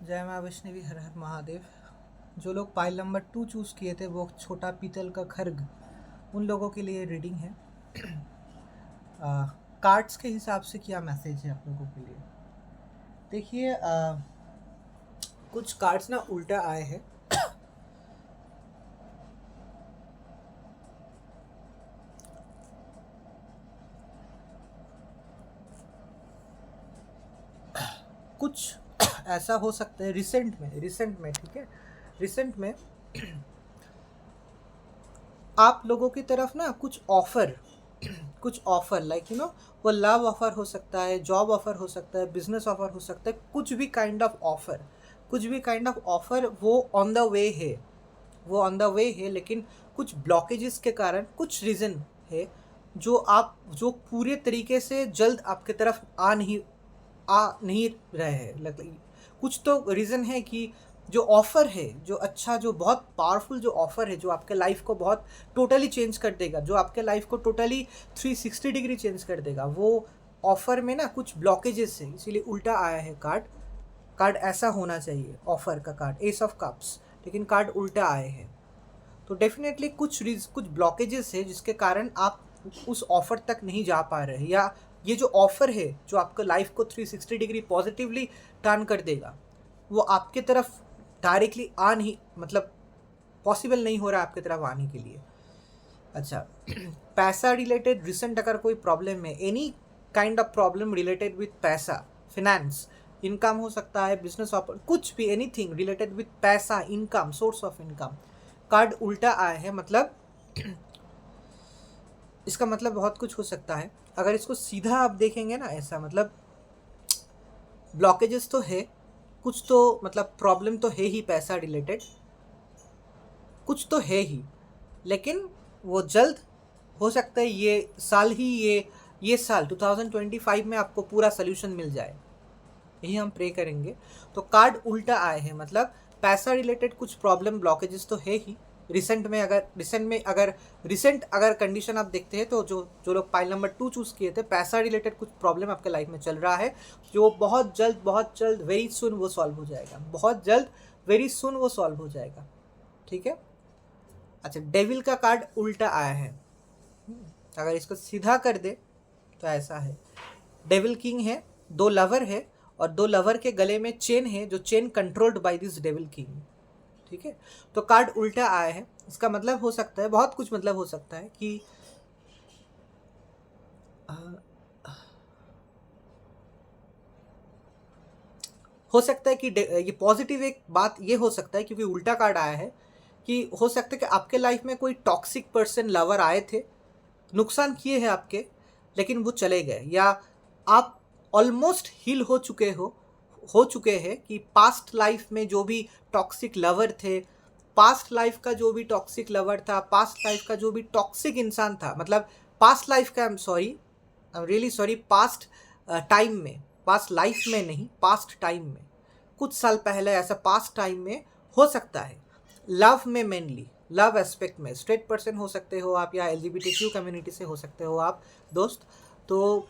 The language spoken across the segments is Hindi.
जय माँ वैष्णवी, हर हर महादेव। जो लोग पाइल नंबर 2 चूज़ किए थे, वो छोटा पीतल का खर्ग, उन लोगों के लिए रीडिंग है। कार्ड्स के हिसाब से क्या मैसेज है आप लोगों के लिए? देखिए, कुछ कार्ड्स ना उल्टा आए हैं। कुछ ऐसा हो सकता है रिसेंट में, ठीक है, रिसेंट में आप लोगों की तरफ ना कुछ ऑफर लाइक वो लव ऑफर हो सकता है, जॉब ऑफर हो सकता है, बिजनेस ऑफर हो सकता है, कुछ भी काइंड ऑफ ऑफर वो ऑन द वे है, लेकिन कुछ ब्लॉकेजेस के कारण, कुछ रीज़न है जो पूरे तरीके से जल्द आपके तरफ आ नहीं रहे हैं। कुछ तो रीज़न है कि जो ऑफ़र है, जो बहुत पावरफुल जो ऑफ़र है, जो आपके लाइफ को बहुत टोटली चेंज कर देगा, जो आपके लाइफ को टोटली 360 डिग्री चेंज कर देगा, वो ऑफ़र में ना कुछ ब्लॉकेजेस है, इसीलिए उल्टा आया है कार्ड ऐसा होना चाहिए ऑफ़र का कार्ड, एस ऑफ कप्स, लेकिन कार्ड उल्टा आए हैं। तो डेफिनेटली कुछ ब्लॉकेजेस है जिसके कारण आप उस ऑफ़र तक नहीं जा पा रहे हैं, या ये जो ऑफ़र है जो आपको लाइफ को 360 डिग्री पॉजिटिवली टर्न कर देगा, वो आपके तरफ डायरेक्टली आ नहीं, मतलब पॉसिबल नहीं हो रहा आपके तरफ आने के लिए। अच्छा, पैसा रिलेटेड रिसेंट अगर कोई प्रॉब्लम है, any kind of problem related with पैसा, फिनेंस, इनकम हो सकता है, बिजनेस कुछ भी, एनीथिंग रिलेटेड विथ पैसा, income, source of income, card उल्टा आए हैं, मतलब इसका मतलब बहुत कुछ हो सकता है। अगर इसको सीधा आप देखेंगे ना, ऐसा मतलब ब्लॉकेजेस तो है, कुछ तो मतलब प्रॉब्लम तो है ही पैसा रिलेटेड, कुछ तो है ही, लेकिन वो जल्द हो सकता है ये साल 2025 में आपको पूरा सोल्यूशन मिल जाए, यही हम प्रे करेंगे। तो कार्ड उल्टा आए हैं, मतलब पैसा रिलेटेड कुछ प्रॉब्लम ब्लॉकेजेस तो है ही। रिसेंट अगर कंडीशन आप देखते हैं, तो जो लोग पाइल नंबर 2 चूज़ किए थे, पैसा रिलेटेड कुछ प्रॉब्लम आपके लाइफ में चल रहा है, जो बहुत जल्द वेरी सुन वो सॉल्व हो जाएगा, बहुत जल्द वेरी सुन वो सॉल्व हो जाएगा, ठीक है। अच्छा, डेविल का कार्ड उल्टा आया है। अगर इसको सीधा कर दे तो ऐसा है, डेविल किंग है, 2 लवर है, और 2 लवर के गले में चेन है, जो chain controlled by this devil king, ठीक है। तो कार्ड उल्टा आया है, इसका मतलब हो सकता है, बहुत कुछ मतलब हो सकता है कि हो सकता है कि ये पॉजिटिव एक बात ये हो सकता है, क्योंकि उल्टा कार्ड आया है, कि हो सकता है कि आपके लाइफ में कोई टॉक्सिक पर्सन, लवर आए थे, नुकसान किए हैं आपके, लेकिन वो चले गए, या आप ऑलमोस्ट हील हो चुके हैं कि पास्ट लाइफ में जो भी टॉक्सिक लवर थे, पास्ट लाइफ का जो भी टॉक्सिक लवर था, पास्ट लाइफ का जो भी टॉक्सिक इंसान था, मतलब पास्ट लाइफ का, I am really sorry, past life में नहीं, पास्ट टाइम में, कुछ साल पहले ऐसा पास्ट टाइम में हो सकता है। लव में मेनली, लव एस्पेक्ट में स्ट्रेट पर्सन हो सकते हो आप, या LGBTQ कम्युनिटी से हो सकते हो आप दोस्त। तो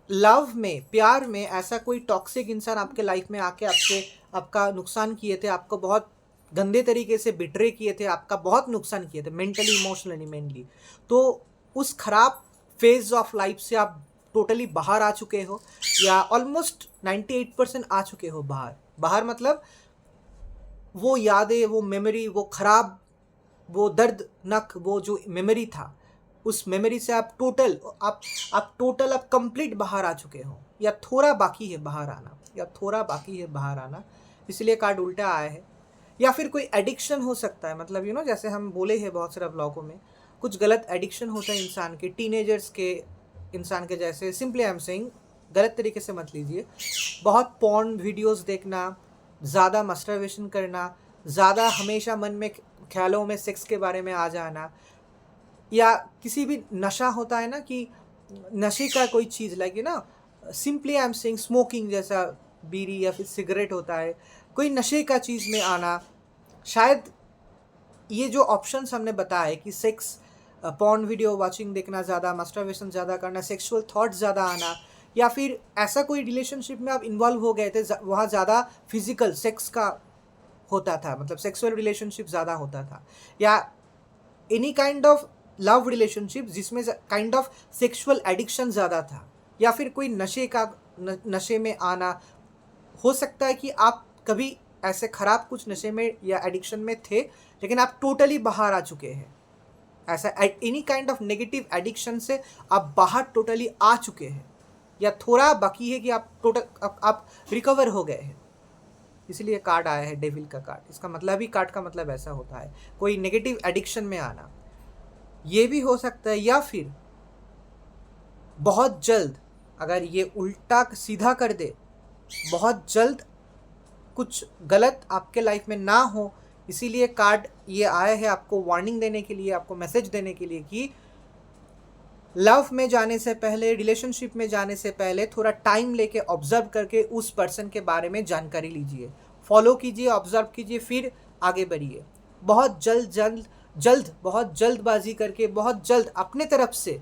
लव में, प्यार में ऐसा कोई टॉक्सिक इंसान आपके लाइफ में आके आपका नुकसान किए थे, आपको बहुत गंदे तरीके से बिट्रे किए थे, आपका बहुत नुकसान किए थे मेंटली, इमोशनली, मेनली। तो उस खराब फेज ऑफ लाइफ से आप टोटली बाहर आ चुके हो, या ऑलमोस्ट 98% आ चुके हो बाहर मतलब वो यादें, वो मेमोरी, वो खराब, वो दर्दनाक, वो जो मेमोरी था, उस मेमोरी से आप टोटल आप कंप्लीट बाहर आ चुके हो, या थोड़ा बाकी है बाहर आना, इसलिए कार्ड उल्टा आया है। या फिर कोई एडिक्शन हो सकता है, मतलब जैसे हम बोले हैं बहुत सारे ब्लॉगों में, कुछ गलत एडिक्शन होता है इंसान के, टीनेजर्स के, इंसान के, जैसे सिंपली आई एम सेइंग, गलत तरीके से मत लीजिए, बहुत पॉर्न वीडियोस देखना, ज़्यादा मस्टरबेशन करना, ज़्यादा हमेशा मन में ख्यालों में सेक्स के बारे में आ जाना, या किसी भी नशा होता है ना, कि नशे का कोई चीज़ लगे ना, simply I am saying smoking, जैसा बीड़ी या फिर सिगरेट होता है, कोई नशे का चीज़ में आना, शायद ये जो ऑप्शंस हमने बताए कि सेक्स, पॉर्न वीडियो वाचिंग देखना ज़्यादा, मस्टरबेशन ज़्यादा करना, सेक्सुअल थॉट्स ज़्यादा आना, या फिर ऐसा कोई रिलेशनशिप में आप इन्वॉल्व हो गए थे वहाँ ज़्यादा फिजिकल सेक्स का होता था, मतलब सेक्सुअल रिलेशनशिप ज़्यादा होता था, या any kind of love relationship जिसमें काइंड ऑफ सेक्सुअल एडिक्शन ज़्यादा था, या फिर कोई नशे में आना। हो सकता है कि आप कभी ऐसे ख़राब कुछ नशे में या एडिक्शन में थे लेकिन आप टोटली बाहर आ चुके हैं। ऐसा any kind of negative addiction से आप बाहर टोटली आ चुके हैं, या थोड़ा बाकी है कि आप आप रिकवर हो गए हैं। इसलिए कार्ड आया है डेविल का कार्ड। इसका मतलब ही कार्ड का मतलब ऐसा होता है, कोई नेगेटिव एडिक्शन में आना। ये भी हो सकता है, या फिर बहुत जल्द अगर ये उल्टा सीधा कर दे, बहुत जल्द कुछ गलत आपके लाइफ में ना हो, इसीलिए कार्ड ये आया है आपको वार्निंग देने के लिए, आपको मैसेज देने के लिए कि लव में जाने से पहले, रिलेशनशिप में जाने से पहले थोड़ा टाइम लेके ऑब्जर्व करके उस पर्सन के बारे में जानकारी लीजिए, फॉलो कीजिए, ऑब्जर्व कीजिए, फिर आगे बढ़िए। बहुत बहुत जल्दबाजी करके, बहुत जल्द अपने तरफ से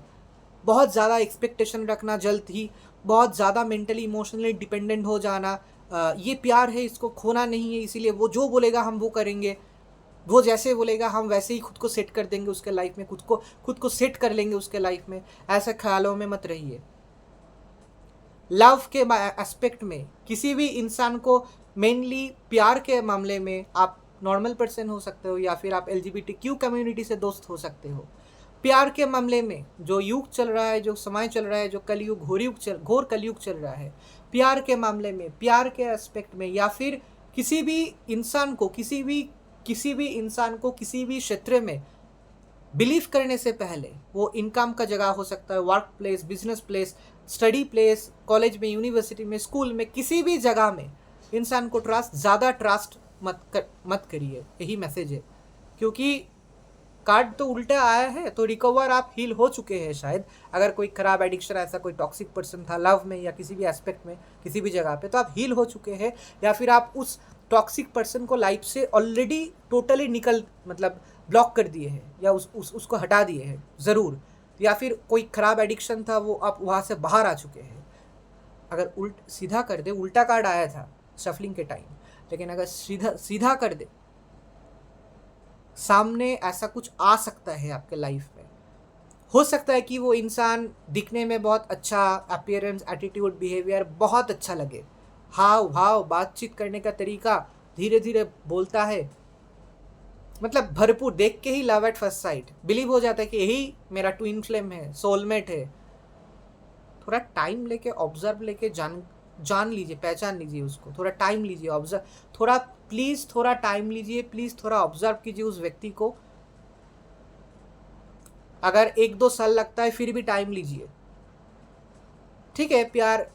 बहुत ज़्यादा एक्सपेक्टेशन रखना, जल्द ही बहुत ज़्यादा मेंटली इमोशनली डिपेंडेंट हो जाना, ये प्यार है, इसको खोना नहीं है, इसीलिए वो जो बोलेगा हम वो करेंगे, वो जैसे बोलेगा हम वैसे ही खुद को सेट कर देंगे उसके लाइफ में, खुद को सेट कर लेंगे उसके लाइफ में। ऐसे ख्यालों में मत रहिए। लव के एस्पेक्ट में किसी भी इंसान को, मेनली प्यार के मामले में, आप नॉर्मल पर्सन हो सकते हो या फिर आप LGBTQ कम्युनिटी से दोस्त हो सकते हो। प्यार के मामले में जो युग चल रहा है, जो समय चल रहा है, जो कलयुग, घोर कलयुग चल रहा है, प्यार के मामले में, प्यार के एस्पेक्ट में, या फिर किसी भी इंसान को किसी भी क्षेत्र में बिलीव करने से पहले, वो इनकम का जगह हो सकता है, work place, business place, study place, college में, यूनिवर्सिटी में, स्कूल में, किसी भी जगह में इंसान को ज़्यादा ट्रस्ट मत करिए। यही मैसेज है, क्योंकि कार्ड तो उल्टा आया है, तो रिकवर आप हील हो चुके हैं शायद। अगर कोई खराब एडिक्शन, ऐसा कोई टॉक्सिक पर्सन था लव में या किसी भी एस्पेक्ट में, किसी भी जगह पे, तो आप हील हो चुके हैं, या फिर आप उस टॉक्सिक पर्सन को लाइफ से ऑलरेडी टोटली मतलब ब्लॉक कर दिए हैं, या उसको हटा दिए हैं ज़रूर, या फिर कोई ख़राब एडिक्शन था वो आप वहाँ से बाहर आ चुके हैं। अगर सीधा कर दे, उल्टा कार्ड आया था शफलिंग के टाइम, लेकिन अगर सीधा कर दे, सामने ऐसा कुछ आ सकता है आपके लाइफ में। हो सकता है कि वो इंसान दिखने में बहुत अच्छा, अपीयरेंस, एटीट्यूड, बिहेवियर बहुत अच्छा लगे, हाव भाव, बातचीत करने का तरीका, धीरे धीरे बोलता है, मतलब भरपूर, देख के ही love at first sight, believe हो जाता है कि यही मेरा ट्विन फ्लेम है, सोलमेट है। थोड़ा टाइम लेके, ऑब्जर्व लेके जान लीजिए, पहचान लीजिए उसको, थोड़ा टाइम लीजिए, ऑब्जर्व, थोड़ा टाइम लीजिए, प्लीज़ थोड़ा ऑब्जर्व कीजिए उस व्यक्ति को। अगर 1-2 साल लगता है फिर भी टाइम लीजिए, ठीक है, प्यार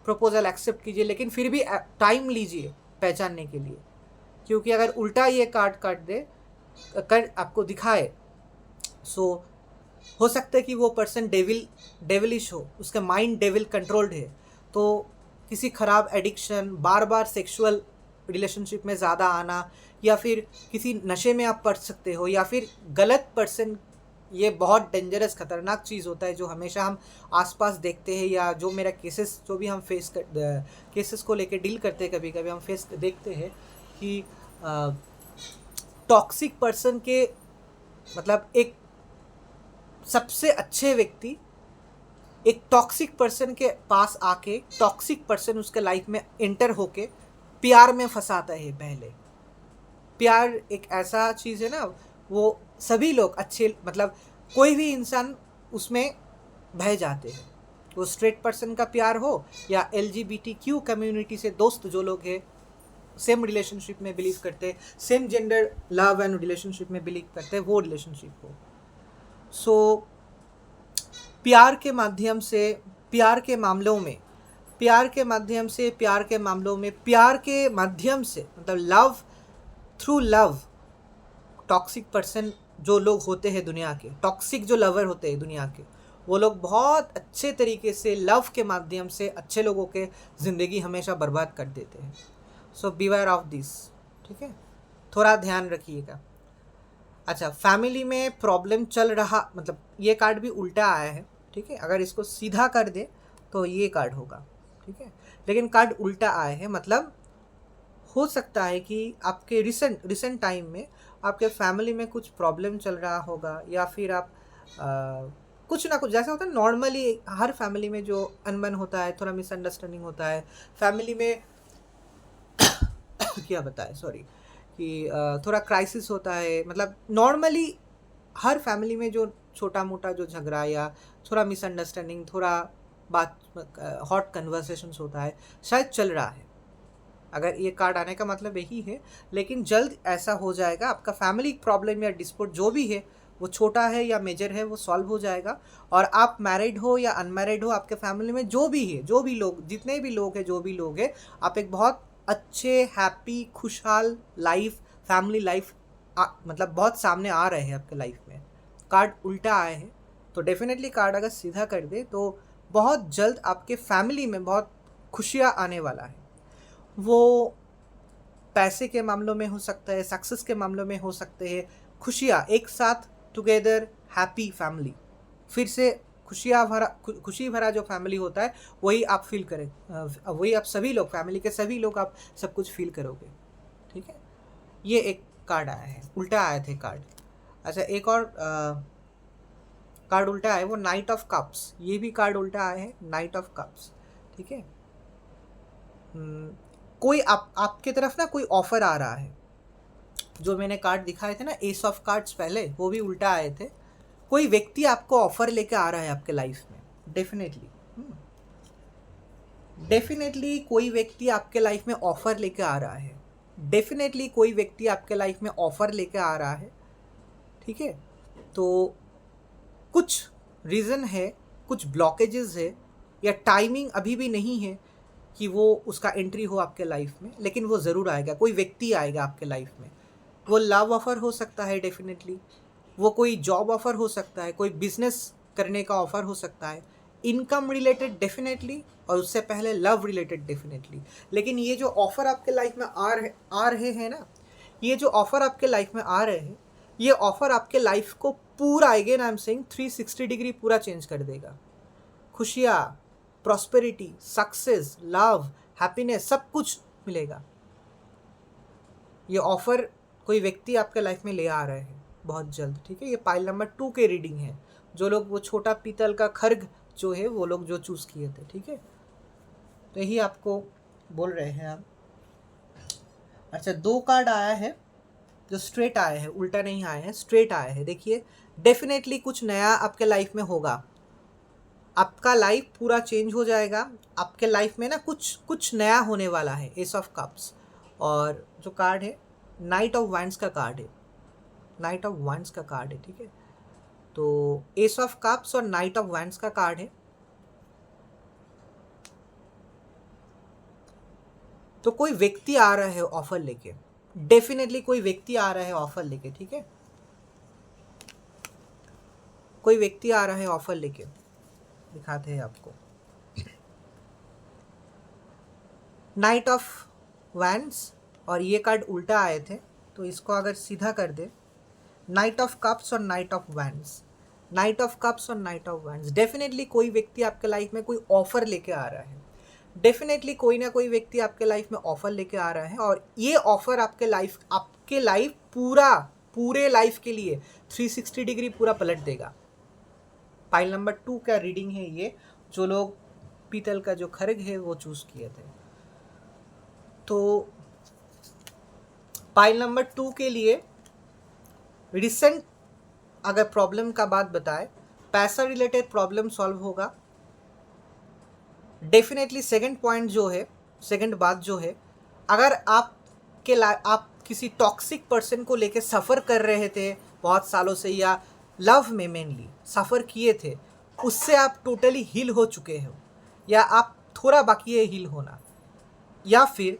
प्रपोजल एक्सेप्ट कीजिए, लेकिन फिर भी टाइम लीजिए पहचानने के लिए। क्योंकि अगर उल्टा ये कार्ड कर आपको दिखाए, सो हो सकता है कि वो पर्सन डेविलिश हो, उसका माइंड डेविल कंट्रोल्ड है, तो किसी ख़राब एडिक्शन, बार बार सेक्सुअल रिलेशनशिप में ज़्यादा आना, या फिर किसी नशे में आप पड़ सकते हो, या फिर गलत पर्सन। ये बहुत डेंजरस, खतरनाक चीज़ होता है जो हमेशा हम आसपास देखते हैं, या जो मेरा केसेस, जो भी हम केसेस को लेके डील करते हैं, कभी कभी हम देखते हैं कि टॉक्सिक पर्सन के, मतलब एक सबसे अच्छे व्यक्ति एक टॉक्सिक पर्सन के पास आके, टॉक्सिक पर्सन उसके लाइफ में एंटर होके प्यार में फंसाता है। पहले प्यार एक ऐसा चीज़ है ना, वो सभी लोग अच्छे, मतलब कोई भी इंसान उसमें बह जाते हैं। वो स्ट्रेट पर्सन का प्यार हो या LGBTQ कम्युनिटी से दोस्त जो लोग हैं, सेम रिलेशनशिप में बिलीव करते हैं, same gender love and relationship में बिलीव करते हैं, वो रिलेशनशिप हो। सो प्यार के माध्यम से, प्यार के मामलों में, मतलब love, through love, toxic person जो लोग होते हैं दुनिया के, टॉक्सिक जो लवर होते हैं दुनिया के, वो लोग बहुत अच्छे तरीके से लव के माध्यम से अच्छे लोगों के ज़िंदगी हमेशा बर्बाद कर देते हैं। सो बीवेयर ऑफ दिस, ठीक है, थोड़ा ध्यान रखिएगा। अच्छा, फैमिली में प्रॉब्लम चल रहा, मतलब ये कार्ड भी उल्टा आया है, ठीक है। अगर इसको सीधा कर दे तो ये कार्ड होगा, ठीक है। लेकिन कार्ड उल्टा आए हैं, मतलब हो सकता है कि आपके रिसेंट टाइम में आपके फैमिली में कुछ प्रॉब्लम चल रहा होगा, या फिर आप कुछ ना कुछ, जैसा होता है नॉर्मली हर फैमिली में जो अनबन होता है, थोड़ा मिसअंडरस्टैंडिंग होता है फैमिली में क्या बताएं, सॉरी, कि थोड़ा क्राइसिस होता है, मतलब नॉर्मली हर फैमिली में जो छोटा मोटा जो झगड़ा या थोड़ा मिसअंडरस्टैंडिंग, थोड़ा बात हॉट कन्वर्सेशंस होता है, शायद चल रहा है। अगर ये कार्ड आने का मतलब यही है, लेकिन जल्द ऐसा हो जाएगा, आपका फैमिली प्रॉब्लम या डिस्प्यूट जो भी है, वो छोटा है या मेजर है, वो सॉल्व हो जाएगा। और आप मैरिड हो या अनमैरिड हो, आपके फैमिली में जो भी है, जो भी लोग, जितने भी लोग हैं, जो भी लोग हैं, आप एक बहुत अच्छे हैप्पी खुशहाल लाइफ, फैमिली लाइफ मतलब बहुत सामने आ रहे हैं आपके लाइफ में। कार्ड उल्टा आए हैं, तो डेफिनेटली कार्ड अगर सीधा कर दे तो बहुत जल्द आपके फैमिली में बहुत खुशियाँ आने वाला है। वो पैसे के मामलों में हो सकता है, सक्सेस के मामलों में हो सकते हैं, खुशियाँ एक साथ, टुगेदर, हैप्पी फैमिली, फिर से खुशी भरा जो फैमिली होता है वही आप फील करें, वही आप सभी लोग, फैमिली के सभी लोग आप सब कुछ फील करोगे, ठीक है। ये एक कार्ड आया है, उल्टा आए थे कार्ड। अच्छा, एक और कार्ड उल्टा है, वो नाइट ऑफ कप्स, ये भी कार्ड उल्टा आया है, नाइट ऑफ कप्स, ठीक है। कोई आपके तरफ ना कोई ऑफर आ रहा है, जो मैंने कार्ड दिखाए थे ना एस ऑफ कार्ड्स पहले, वो भी उल्टा आए थे। कोई व्यक्ति आपको ऑफर लेके आ रहा है आपके लाइफ में, डेफिनेटली डेफिनेटली कोई व्यक्ति आपके लाइफ में ऑफर लेके आ रहा है, डेफिनेटली कोई व्यक्ति आपके लाइफ में ऑफर लेके आ रहा है, ठीक है। तो कुछ रीज़न है, कुछ ब्लॉकेजेस है, या टाइमिंग अभी भी नहीं है कि वो उसका एंट्री हो आपके लाइफ में, लेकिन वो ज़रूर आएगा। कोई व्यक्ति आएगा आपके लाइफ में, वो लव ऑफ़र हो सकता है डेफिनेटली, वो कोई जॉब ऑफ़र हो सकता है, कोई बिजनेस करने का ऑफ़र हो सकता है, इनकम रिलेटेड डेफिनेटली, और उससे पहले लव रिलेटेड डेफिनेटली। लेकिन ये जो ऑफ़र आपके लाइफ में आ रहे हैं ना, ये जो ऑफ़र आपके लाइफ में आ रहे हैं, ये ऑफ़र आपके लाइफ को पूरा, again I am saying 360 degree पूरा चेंज कर देगा। खुशियाँ, प्रॉस्पेरिटी, सक्सेस, लव, हैप्पीनेस, सब कुछ मिलेगा। ये ऑफ़र कोई व्यक्ति आपके लाइफ में ले आ रहे हैं बहुत जल्द, ठीक है। ये पाइल नंबर 2 के रीडिंग है, जो लोग वो छोटा पीतल का खर्ग जो है, वो लोग जो चूज़ किए थे, ठीक है। तो यही आपको बोल रहे हैं हम। अच्छा, 2 कार्ड आया है जो स्ट्रेट आए हैं, उल्टा नहीं आए हैं, स्ट्रेट आए हैं। देखिए, डेफिनेटली कुछ नया आपके लाइफ में होगा, आपका लाइफ पूरा चेंज हो जाएगा। आपके लाइफ में ना कुछ नया होने वाला है, एस ऑफ कप्स। और जो कार्ड है, नाइट ऑफ वांड्स का कार्ड है, नाइट ऑफ वांड्स का कार्ड है, ठीक है। तो एस ऑफ कप्स और नाइट ऑफ वांड्स का कार्ड है। तो कोई व्यक्ति आ रहा है ऑफर लेके, डेफिनेटली कोई व्यक्ति आ रहा है ऑफर लेके, ठीक है। कोई व्यक्ति आ रहा है ऑफर लेके, दिखाते हैं आपको। नाइट ऑफ वैंड्स, और ये कार्ड उल्टा आए थे, तो इसको अगर सीधा कर दे, नाइट ऑफ कप्स और night of wands, night of cups और नाइट ऑफ वैंड्स। डेफिनेटली कोई व्यक्ति आपके लाइफ में कोई ऑफर लेके आ रहा है, डेफिनेटली कोई ना कोई व्यक्ति आपके लाइफ में ऑफर लेके आ रहा है, और ये ऑफर आपके लाइफ पूरे लाइफ के लिए 360 डिग्री पूरा पलट देगा। पाइल नंबर 2 का रीडिंग है ये, जो लोग पीतल का जो खर्ग है वो चूज किए थे। तो पाइल नंबर 2 के लिए रिसेंट अगर प्रॉब्लम का बात बताए, पैसा रिलेटेड प्रॉब्लम सॉल्व होगा डेफिनेटली। सेकंड पॉइंट जो है, सेकंड बात जो है, अगर आप किसी टॉक्सिक पर्सन को लेके सफ़र कर रहे थे बहुत सालों से, या लव में मेनली सफ़र किए थे, उससे आप टोटली हील हो चुके हो, या आप थोड़ा बाकी है हील होना, या फिर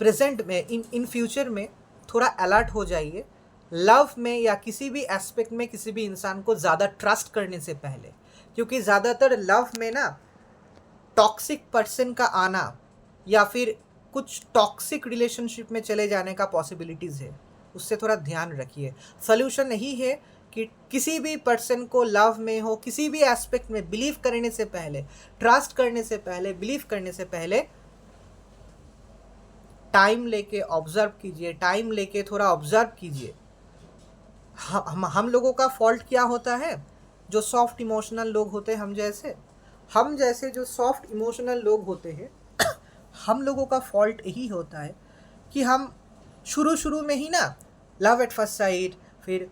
प्रेजेंट में इन फ्यूचर में थोड़ा अलर्ट हो जाइए लव में, या किसी भी एस्पेक्ट में किसी भी इंसान को ज़्यादा ट्रस्ट करने से पहले। क्योंकि ज़्यादातर लव में ना टॉक्सिक पर्सन का आना, या फिर कुछ टॉक्सिक रिलेशनशिप में चले जाने का पॉसिबिलिटीज़ है, उससे थोड़ा ध्यान रखिए। सोल्यूशन यही है कि किसी भी पर्सन को लव में हो, किसी भी एस्पेक्ट में बिलीव करने से पहले, ट्रस्ट करने से पहले, बिलीव करने से पहले टाइम लेके ऑब्जर्व कीजिए, टाइम लेके थोड़ा ऑब्जर्व कीजिए। हम लोगों का फॉल्ट क्या होता है? जो सॉफ्ट इमोशनल लोग होते हैं, हम जैसे जो सॉफ्ट इमोशनल लोग होते हैं, हम लोगों का फॉल्ट यही होता है कि हम शुरू में ही ना लव एट फर्स्ट साइट, फिर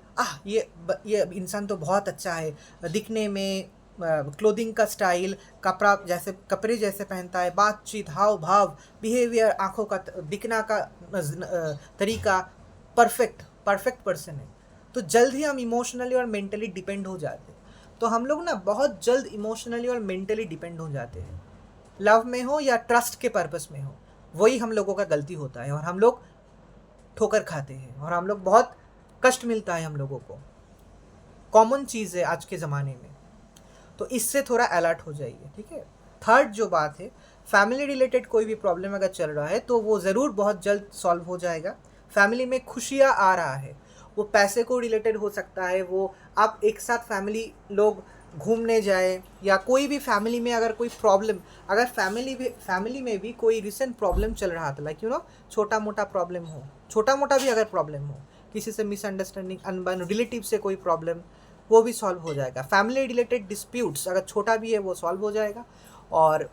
ये इंसान तो बहुत अच्छा है दिखने में, क्लोथिंग का स्टाइल, कपड़े जैसे पहनता है, बातचीत, हाव भाव, बिहेवियर, आंखों का दिखना का तरीका परफेक्ट पर्सन है, तो जल्द ही हम इमोशनली और मेंटली डिपेंड हो जाते हैं। तो हम लोग ना बहुत जल्द इमोशनली और मेंटली डिपेंड हो जाते हैं, लव में हो या ट्रस्ट के पर्पस में हो। वही हम लोगों का गलती होता है और हम लोग ठोकर खाते हैं और हम लोग बहुत कष्ट मिलता है हम लोगों को। कॉमन चीज़ है आज के ज़माने में, तो इससे थोड़ा अलर्ट हो जाइए, ठीक है। थर्ड जो बात है, फैमिली रिलेटेड कोई भी प्रॉब्लम अगर चल रहा है तो वो ज़रूर बहुत जल्द सॉल्व हो जाएगा। फैमिली में खुशियाँ आ रहा है, वो पैसे को रिलेटेड हो सकता है, वो आप एक साथ फैमिली लोग घूमने जाए, या कोई भी फैमिली में अगर कोई प्रॉब्लम, अगर फैमिली में भी कोई रिसेंट प्रॉब्लम चल रहा था, लाइक छोटा मोटा प्रॉब्लम हो, छोटा मोटा भी अगर प्रॉब्लम हो, किसी से मिसअंडरस्टैंडिंग, अनबन, रिलेटिव से कोई प्रॉब्लम, वो भी सॉल्व हो जाएगा। फैमिली रिलेटेड डिस्प्यूट्स अगर छोटा भी है वो सॉल्व हो जाएगा, और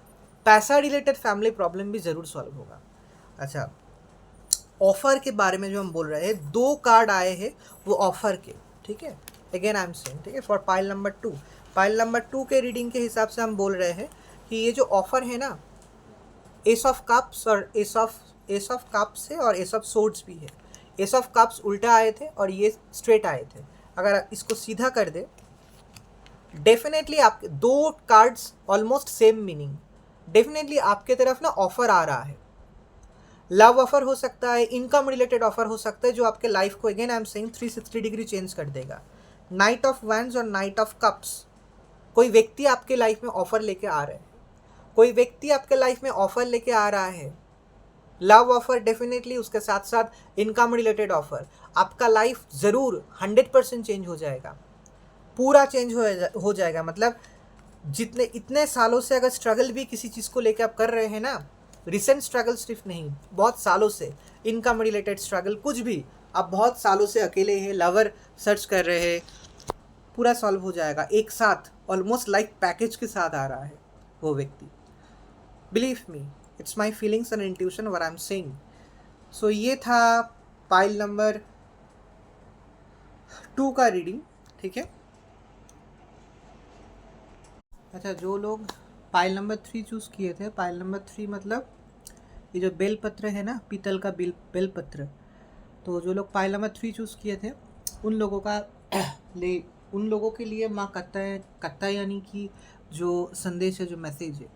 पैसा रिलेटेड फैमिली प्रॉब्लम भी ज़रूर सॉल्व होगा। अच्छा, ऑफ़र के बारे में जो हम बोल रहे हैं, 2 कार्ड आए हैं वो ऑफ़र के, ठीक है। अगेन आई एम सेइंग, ठीक है, फॉर पाइल नंबर 2 के रीडिंग के हिसाब से हम बोल रहे हैं कि ये जो ऑफ़र है ना, एस ऑफ कप्स और एस ऑफ कप्स है और एस ऑफ सोर्ड्स भी है। एस ऑफ कप्स उल्टा आए थे और ये स्ट्रेट आए थे। अगर इसको सीधा कर दे, डेफिनेटली आपके 2 cards almost same meaning, definitely आपके तरफ ना ऑफ़र आ रहा है। लव ऑफर हो सकता है, इनकम रिलेटेड ऑफर हो सकता है, जो आपके लाइफ को again I am saying 360 degree change कर देगा। नाइट ऑफ वैंड्स और नाइट ऑफ कप्स, कोई व्यक्ति आपके लाइफ में ऑफर लेके आ रहे हैं, कोई व्यक्ति आपके लाइफ में ऑफर लेके आ रहा है, लव ऑफर डेफिनेटली, उसके साथ साथ इनकम रिलेटेड ऑफर। आपका लाइफ ज़रूर 100% चेंज हो जाएगा, पूरा चेंज हो जाएगा। मतलब जितने इतने सालों से अगर स्ट्रगल भी किसी चीज़ को लेकर आप कर रहे हैं ना, रिसेंट स्ट्रगल सिर्फ नहीं, बहुत सालों से इनकम रिलेटेड स्ट्रगल, कुछ भी आप बहुत सालों से अकेले हैं, लवर सर्च कर रहे हैं, पूरा सॉल्व हो जाएगा एक साथ, ऑलमोस्ट लाइक पैकेज के साथ आ रहा है वो व्यक्ति। Believe me, it's my feelings and intuition what I am saying. So ये था पाइल नंबर 2 का रीडिंग, ठीक है। अच्छा, जो लोग पाइल नंबर 3 चूज़ किए थे, पाइल नंबर 3 मतलब ये जो बेलपत्र है ना, पीतल का बेलपत्र, तो जो लोग पाइल नंबर 3 चूज़ किए थे उन लोगों के लिए माँ कात्यायनी की जो संदेश है, जो मैसेज है,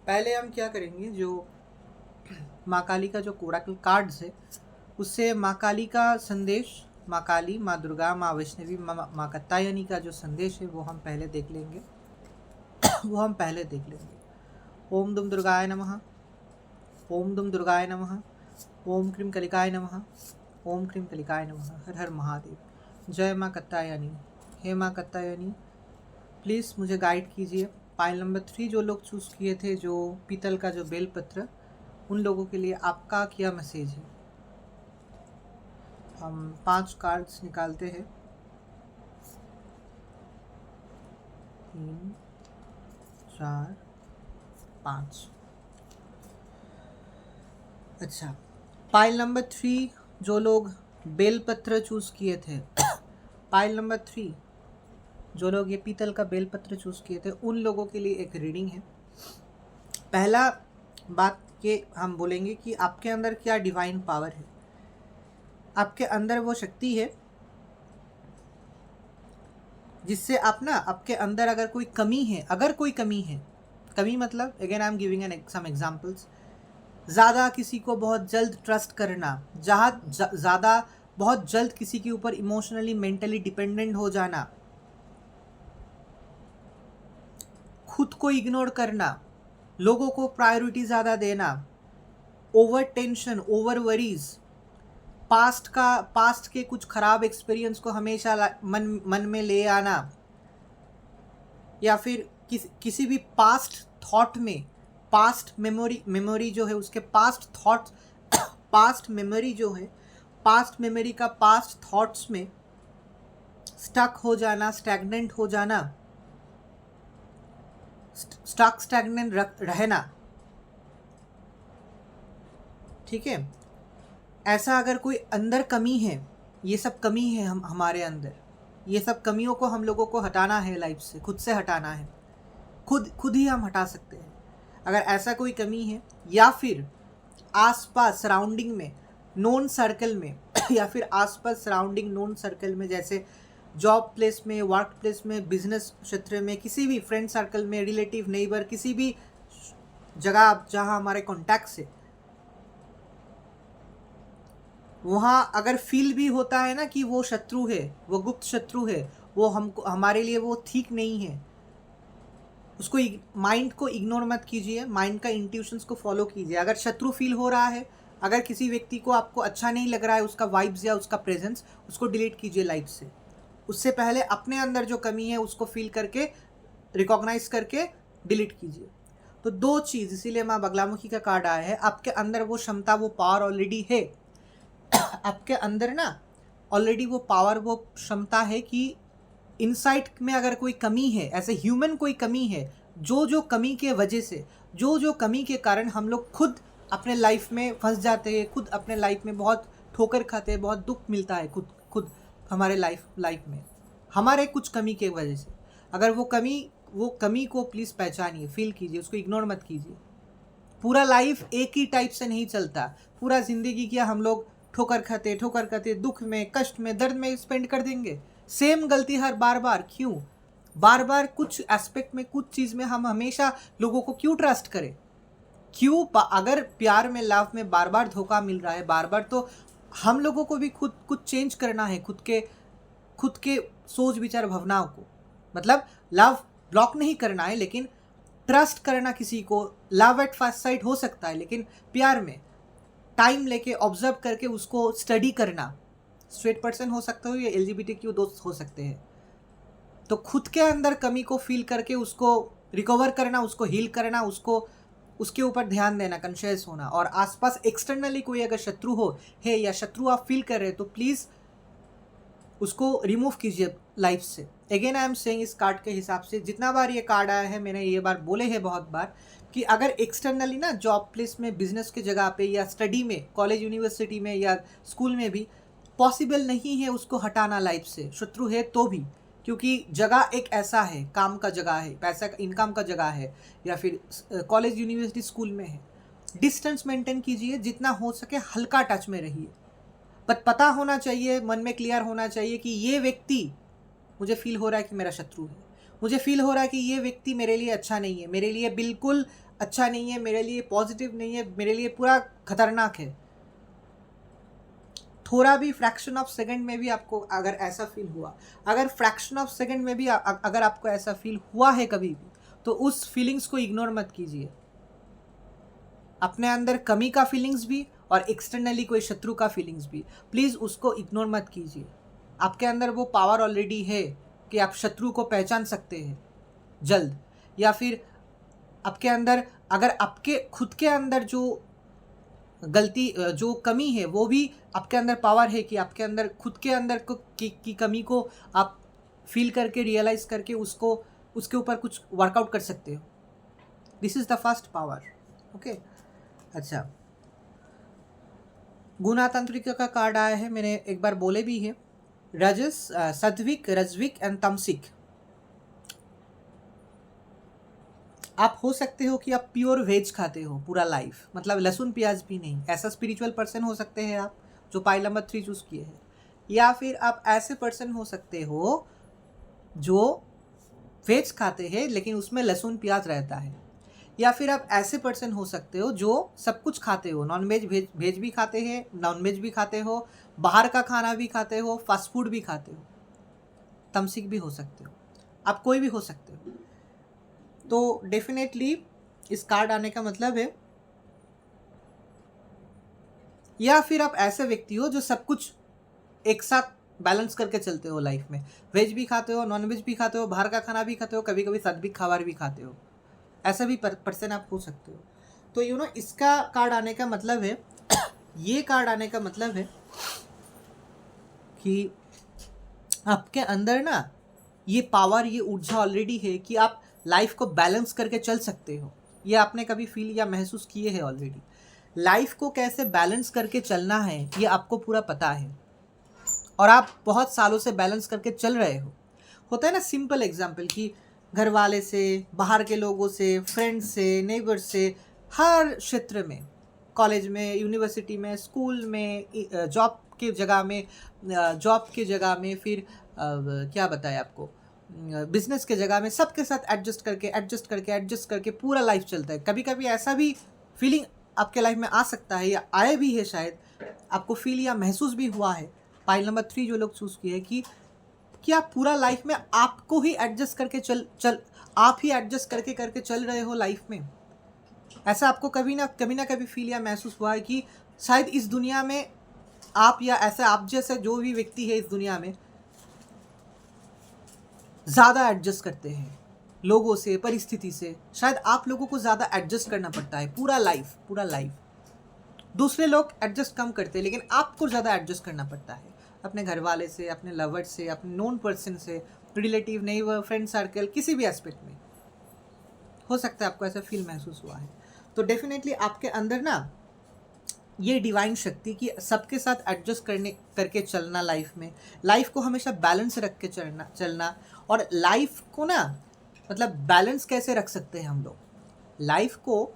पहले हम क्या करेंगे, जो माँ काली का जो ओरेकल कार्ड्स है उससे माँ काली का संदेश, माँ काली, माँ दुर्गा, माँ वैष्णवी, माँ कात्यायनी का जो संदेश है वो हम पहले देख लेंगे। ओम दुम दुर्गाय नमः, ओम दुम दुर्गाय नमः, ओम क्रीम कलिकाय नमः, ओम क्रीम कलिकाय नमः, हर हर महादेव। जय माँ कात्यायनी। हे माँ कात्यायनी, प्लीज़ मुझे गाइड कीजिए। पाइल नंबर 3 जो लोग चूज़ किए थे, जो पीतल का जो बेलपत्र, उन लोगों के लिए आपका क्या मैसेज है। हम 5 कार्ड्स निकालते हैं, 3 4 5। अच्छा, पाइल नंबर 3 जो लोग बेलपत्र चूज़ किए थे, पाइल नंबर 3 जो लोग ये पीतल का बेलपत्र चूज़ किए थे, उन लोगों के लिए एक रीडिंग है। पहला बात ये हम बोलेंगे कि आपके अंदर क्या डिवाइन पावर है। आपके अंदर वो शक्ति है जिससे आप ना, आपके अंदर अगर कोई कमी है, कमी मतलब again I am giving an some examples, ज़्यादा किसी को बहुत जल्द ट्रस्ट करना, ज़्यादा बहुत जल्द किसी के ऊपर इमोशनली मेंटली डिपेंडेंट हो जाना, खुद को इग्नोर करना, लोगों को प्रायोरिटी ज़्यादा देना, over tension, over worries, past के कुछ खराब एक्सपीरियंस को हमेशा मन में ले आना, या फिर किसी भी पास्ट थॉट में, पास्ट मेमोरी जो है उसके पास्ट थॉट्स पास्ट मेमोरी जो है, पास्ट मेमोरी का पास्ट थॉट्स में स्टक हो जाना, स्टैग्नेंट हो जाना, स्टैग्नेंट रहना, ठीक है। ऐसा अगर कोई अंदर कमी है, ये सब कमी है हमारे अंदर, ये सब कमियों को हम लोगों को हटाना है लाइफ से, खुद से हटाना है, खुद ही हम हटा सकते हैं। अगर ऐसा कोई कमी है, या फिर आसपास सराउंडिंग में, नोन सर्कल में या फिर आसपास सराउंडिंग नोन सर्कल में, जैसे जॉब प्लेस में, वर्क प्लेस में, बिजनेस क्षेत्र में, किसी भी फ्रेंड सर्कल में, रिलेटिव, नेबर, किसी भी जगह जहां हमारे कॉन्टैक्ट्स है, वहाँ अगर फील भी होता है ना कि वो शत्रु है, वो गुप्त शत्रु है, वो हमको, हमारे लिए वो ठीक नहीं है, उसको माइंड को इग्नोर मत कीजिए, माइंड का इंट्यूशंस को फॉलो कीजिए। अगर शत्रु फील हो रहा है, अगर किसी व्यक्ति को आपको अच्छा नहीं लग रहा है उसका वाइब्स या उसका प्रेजेंस, उसको डिलीट कीजिए लाइफ से। उससे पहले अपने अंदर जो कमी है उसको फील करके, रिकॉग्नाइज करके डिलीट कीजिए। तो दो चीज़, इसीलिए माँ बगलामुखी का कार्ड आया है। आपके अंदर वो क्षमता, वो पावर ऑलरेडी है। आपके अंदर ना ऑलरेडी वो पावर, वो क्षमता है कि इनसाइट में अगर कोई कमी है, ऐसे ह्यूमन कोई कमी है, जो कमी के वजह से, जो कमी के कारण हम लोग खुद अपने लाइफ में फंस जाते हैं, खुद अपने लाइफ में बहुत ठोकर खाते हैं, बहुत दुख मिलता है खुद हमारे लाइफ में, हमारे कुछ कमी के वजह से। अगर वो कमी को प्लीज़ पहचानिए, फील कीजिए, उसको इग्नोर मत कीजिए। पूरा लाइफ एक ही टाइप से नहीं चलता। पूरा ज़िंदगी क्या हम लोग ठोकर खाते दुख में, कष्ट में, दर्द में स्पेंड कर देंगे। सेम गलती हर बार क्यों? बार कुछ एस्पेक्ट में, कुछ चीज़ में हम हमेशा लोगों को क्यों ट्रस्ट करें? क्यों? अगर प्यार में, लव में बार धोखा मिल रहा है, बार, तो हम लोगों को भी कुछ चेंज करना है, खुद के सोच विचार भावनाओं को। मतलब लव ब्लॉक नहीं करना है, लेकिन ट्रस्ट करना किसी को। लव एट फर्स्ट साइट हो सकता है, लेकिन प्यार में टाइम लेके ऑब्जर्व करके उसको स्टडी करना। स्ट्रेट पर्सन हो सकते हो या LGBTQ दोस्त हो सकते हैं। तो खुद के अंदर कमी को फील करके उसको रिकवर करना, उसको हील करना, उसके ऊपर ध्यान देना, कॉन्शियस होना। और आसपास एक्सटर्नली कोई अगर शत्रु है या शत्रु आप फील कर रहे हैं, तो प्लीज़ उसको रिमूव कीजिए लाइफ से। अगेन आई एम सेइंग, इस कार्ड के हिसाब से जितना बार ये कार्ड आया है, मैंने ये बार बोले हैं बहुत बार, कि अगर एक्सटर्नली ना जॉब प्लेस में, बिजनेस के जगह पे, या स्टडी में, कॉलेज यूनिवर्सिटी में या स्कूल में भी पॉसिबल नहीं है उसको हटाना लाइफ से, शत्रु है तो भी, क्योंकि जगह एक ऐसा है, काम का जगह है, पैसा का, इनकम का जगह है, या फिर कॉलेज यूनिवर्सिटी स्कूल में है। डिस्टेंस मेंटेन कीजिए, जितना हो सके हल्का टच में रहिए। बट पता होना चाहिए, मन में क्लियर होना चाहिए कि ये व्यक्ति, मुझे फील हो रहा है कि मेरा शत्रु है, मुझे फील हो रहा है कि ये व्यक्ति मेरे लिए अच्छा नहीं है, मेरे लिए बिल्कुल अच्छा नहीं है, मेरे लिए पॉजिटिव नहीं है, मेरे लिए पूरा खतरनाक है। थोड़ा भी फ्रैक्शन ऑफ सेकंड में भी आपको अगर ऐसा फील हुआ, अगर फ्रैक्शन ऑफ सेकंड में भी अगर आपको ऐसा फील हुआ है कभी भी, तो उस फीलिंग्स को इग्नोर मत कीजिए। अपने अंदर कमी का फीलिंग्स भी और एक्सटर्नली कोई शत्रु का फीलिंग्स भी, प्लीज़ उसको इग्नोर मत कीजिए। आपके अंदर वो पावर ऑलरेडी है कि आप शत्रु को पहचान सकते हैं जल्द, या फिर आपके अंदर, अगर आपके खुद के अंदर जो गलती, जो कमी है, वो भी आपके अंदर पावर है कि आपके अंदर खुद के अंदर की कमी को आप फील करके, रियलाइज करके उसके ऊपर कुछ वर्कआउट कर सकते हो। This is the first power. Okay, अच्छा, गुणातांत्रिका का कार्ड आया है, मैंने एक बार बोले भी है। रजस, सात्विक, रजविक एंड तमसिक। आप हो सकते हो कि आप प्योर वेज खाते हो पूरा लाइफ, मतलब लहसुन प्याज भी नहीं, ऐसा स्पिरिचुअल पर्सन हो सकते हैं आप, जो पाइल नंबर 3 चूज़ किए हैं। या फिर आप ऐसे पर्सन हो सकते हो जो वेज खाते हैं लेकिन उसमें लहसुन प्याज रहता है। या फिर आप ऐसे पर्सन हो सकते हो जो सब कुछ खाते हो, नॉन वेज, वेज भी खाते हैं, नॉन वेज भी खाते हो, बाहर का खाना भी खाते हो, फास्ट फूड भी खाते हो। तमसिक भी हो सकते हो, आप कोई भी हो सकते हो। तो डेफिनेटली इस कार्ड आने का मतलब है या फिर आप ऐसे व्यक्ति हो जो सब कुछ एक साथ बैलेंस करके चलते हो लाइफ में, वेज भी खाते हो, नॉन वेज भी खाते हो, बाहर का खाना भी खाते हो, कभी कभी सात्विक खाबार भी खाते हो, ऐसा भी पर्सन आप हो सकते हो। तो इसका कार्ड आने का मतलब है ये कार्ड आने का मतलब है कि आपके अंदर ना ये पावर, ये ऊर्जा ऑलरेडी है कि आप लाइफ को बैलेंस करके चल सकते हो। ये आपने कभी फील या महसूस किए हैं ऑलरेडी। लाइफ को कैसे बैलेंस करके चलना है ये आपको पूरा पता है और आप बहुत सालों से बैलेंस करके चल रहे हो। होता है ना सिंपल एग्जाम्पल कि घर वाले से, बाहर के लोगों से, फ्रेंड्स से, नेबर से, हर क्षेत्र में, कॉलेज में, यूनिवर्सिटी में, स्कूल में, जॉब के जगह में, फिर क्या बताएं आपको, बिजनेस के जगह में, सबके साथ एडजस्ट करके पूरा लाइफ चलता है। कभी कभी ऐसा भी फीलिंग आपके लाइफ में आ सकता है या आए भी है, शायद आपको फील या महसूस भी हुआ है, पाइल नंबर 3 जो लोग चूज किए, कि आप पूरा लाइफ में आपको ही एडजस्ट करके आप ही एडजस्ट करके चल रहे हो लाइफ में। ऐसा आपको कभी ना कभी फील या महसूस हुआ है कि शायद इस दुनिया में आप, या ऐसा आप जैसे जो भी व्यक्ति है इस दुनिया में, ज़्यादा एडजस्ट करते हैं लोगों से, परिस्थिति से। शायद आप लोगों को ज़्यादा एडजस्ट करना पड़ता है पूरा लाइफ। दूसरे लोग एडजस्ट कम करते हैं, लेकिन आपको ज़्यादा एडजस्ट करना पड़ता है अपने घर वाले से, अपने लवर से, अपने नोन पर्सन से, रिलेटिव, नेबर, फ्रेंड सर्कल, किसी भी एस्पेक्ट में। हो सकता है आपको ऐसा फील महसूस हुआ है। तो डेफिनेटली आपके अंदर ना ये डिवाइन शक्ति कि सबके साथ एडजस्ट करके चलना, लाइफ को हमेशा बैलेंस रख के चलना। और लाइफ को ना मतलब बैलेंस कैसे रख सकते हैं हम लोग, लाइफ को